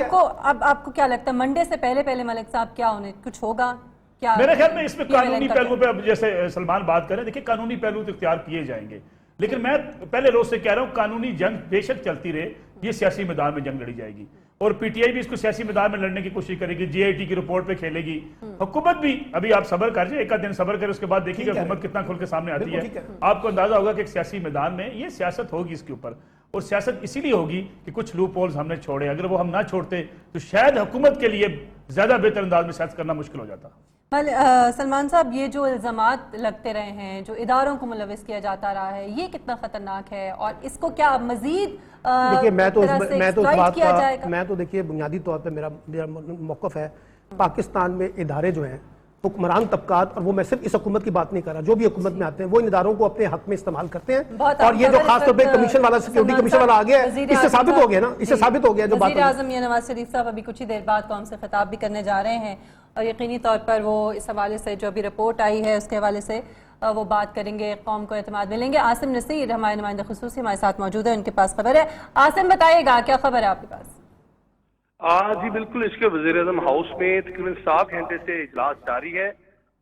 آپ کو کیا لگتا ہے منڈے سے پہلے ملک صاحب کیا ہونے کچھ ہوگا؟ میرے خیال میں اس میں قانونی پہلو پہ, اب جیسے سلمان بات کریں, دیکھیں قانونی پہلو تو اختیار کیے جائیں گے, لیکن میں پہلے روز سے کہہ رہا ہوں قانونی جنگ بے شک چلتی رہے, یہ سیاسی میدان میں جنگ لڑی جائے گی, اور پی ٹی آئی بھی اس کو سیاسی میدان میں لڑنے کی کوشش کرے گی, جی آئی ٹی کی رپورٹ پہ کھیلے گی, حکومت بھی. ابھی آپ صبر کر جائیں, ایک آدھ دن صبر کریں, اس کے بعد دیکھیے کہ حکومت کتنا کھل کے سامنے آتی ہے. آپ کو اندازہ ہوگا کہ ایک سیاسی میدان میں یہ سیاست ہوگی اس کے اوپر, اور سیاست اسی لیے ہوگی کہ کچھ لوپ ہولز ہم نے چھوڑے, اگر وہ ہم نہ چھوڑتے تو شاید حکومت کے لیے زیادہ بہتر انداز میں سیاست کرنا مشکل ہو جاتا. سلمان صاحب, یہ جو الزامات لگتے رہے ہیں, جو اداروں کو ملوث کیا جاتا رہا ہے, یہ کتنا خطرناک ہے, اور اس کو کیا مزید دیکھیے, میں تو دیکھیے بنیادی طور پہ میرا موقف ہے, پاکستان میں ادارے جو ہیں, حکمران طبقات, اور وہ میں صرف اس حکومت کی بات نہیں کر رہا, جو بھی حکومت میں آتے ہیں وہ ان اداروں کو اپنے حق میں استعمال کرتے ہیں. اور یہ جو خاص طور پہ کمیشن والا, سیکورٹی کمیشن والا آ گیا ہے, اس سے ثابت ہو گیا نا, اس سے ثابت ہو گیا جو بات. وزیر اعظم نواز شریف صاحب ابھی کچھ ہی دیر بعد قوم سے خطاب بھی کرنے جا رہے ہیں, اور یقینی طور پر وہ اس حوالے سے جو ابھی رپورٹ آئی ہے اس کے حوالے سے وہ بات کریں گے, قوم کو اعتماد ملیں گے. عاصم نصیر ہمارے نمائندہ خصوصی ہمارے ساتھ موجود ہے, ان کے پاس خبر ہے. عاصم بتائیے گا, کیا خبر ہے آپ کے پاس؟ جی بالکل, اس کے وزیر اعظم ہاؤس میں تقریباً 7 گھنٹے سے اجلاس جاری ہے.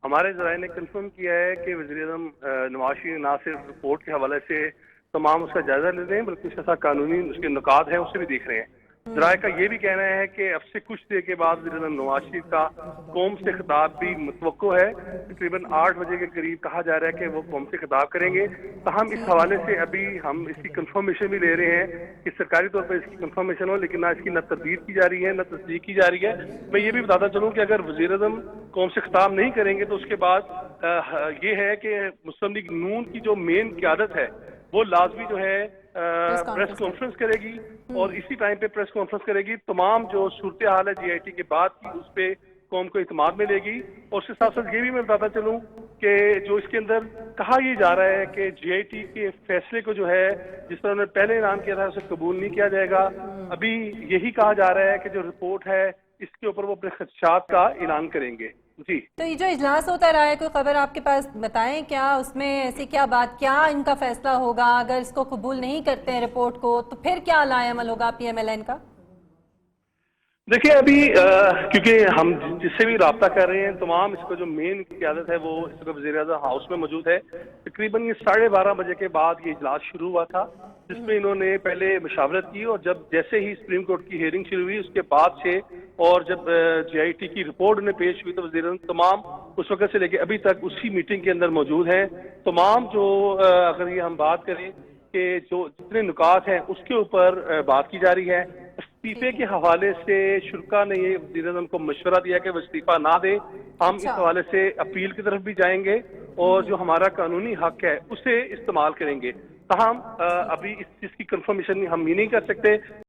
ہمارے ذرائع نے کنفرم کیا ہے کہ وزیر اعظم نواز شریف نہ صرف رپورٹ کے حوالے سے تمام اس کا جائزہ لے رہے ہیں, بلکہ اس کے ساتھ قانونی اس کے نکات ہیں اسے بھی دیکھ رہے ہیں. ذرائع کا یہ بھی کہنا ہے کہ اب سے کچھ دیر کے بعد وزیر اعظم نواز شریف کا قوم سے خطاب بھی متوقع ہے. تقریباً 8 بجے کے قریب کہا جا رہا ہے کہ وہ قوم سے خطاب کریں گے. تاہم اس حوالے سے ابھی ہم اس کی کنفرمیشن بھی لے رہے ہیں کہ سرکاری طور پر اس کی کنفرمیشن ہو, لیکن نہ اس کی نہ تردید کی جا رہی ہے نہ تصدیق کی جا رہی ہے. میں یہ بھی بتاتا چلوں کہ اگر وزیر اعظم قوم سے خطاب نہیں کریں گے تو اس کے بعد یہ ہے کہ مسلم لیگ نون کی جو مین قیادت ہے وہ لازمی جو ہے پریس کانفرنس کرے گی, اور اسی ٹائم پہ پریس کانفرنس کرے گی. تمام جو صورتحال ہے جی آئی ٹی کے بعد کی, اس پہ قوم کو اعتماد میں لے گی. اور اس کے ساتھ ساتھ یہ بھی میں بتاتا چلوں کہ جو اس کے اندر کہا یہ جا رہا ہے کہ جی آئی ٹی کے فیصلے کو جو ہے جس طرح انہوں نے پہلے اعلان کیا تھا اسے قبول نہیں کیا جائے گا. ابھی یہی کہا جا رہا ہے کہ جو رپورٹ ہے اس کے اوپر وہ اپنے خدشات کا اعلان کریں گے. جی تو یہ جو اجلاس ہوتا رہا ہے کوئی خبر آپ کے پاس بتائیں کیا اس میں ایسی کیا بات کیا ان کا فیصلہ ہوگا اگر اس کو قبول نہیں کرتے ہیں رپورٹ کو تو پھر کیا لائے عمل ہوگا پی ایم ایل این کا؟ دیکھیں ابھی کیونکہ ہم جس سے بھی رابطہ کر رہے ہیں تمام اس کا جو مین قیادت ہے وہ اس وقت وزیر اعظم ہاؤس میں موجود ہے. تقریباً یہ 12:30 بجے کے بعد یہ اجلاس شروع ہوا تھا جس میں انہوں نے پہلے مشاورت کی اور جب جیسے ہی سپریم کورٹ کی ہیئرنگ شروع ہوئی اس کے بعد سے اور جب جے آئی ٹی کی رپورٹ انہیں پیش ہوئی تو وزیر اعظم تمام اس وقت سے لے کے ابھی تک اسی میٹنگ کے اندر موجود ہیں. تمام جو اگر یہ ہم بات کریں کہ جو جتنے نکات ہیں اس کے اوپر بات کی جا رہی ہے. استعفے کے حوالے سے شرکا نے یہ وزیر اعظم کو مشورہ دیا کہ وہ استعفیٰ نہ دے. ہم اس حوالے سے اپیل کی طرف بھی جائیں گے اور جو ہمارا قانونی حق ہے اسے استعمال کریں گے. تاہم ابھی اس چیز کی کنفرمیشن ہم یہ نہیں کر سکتے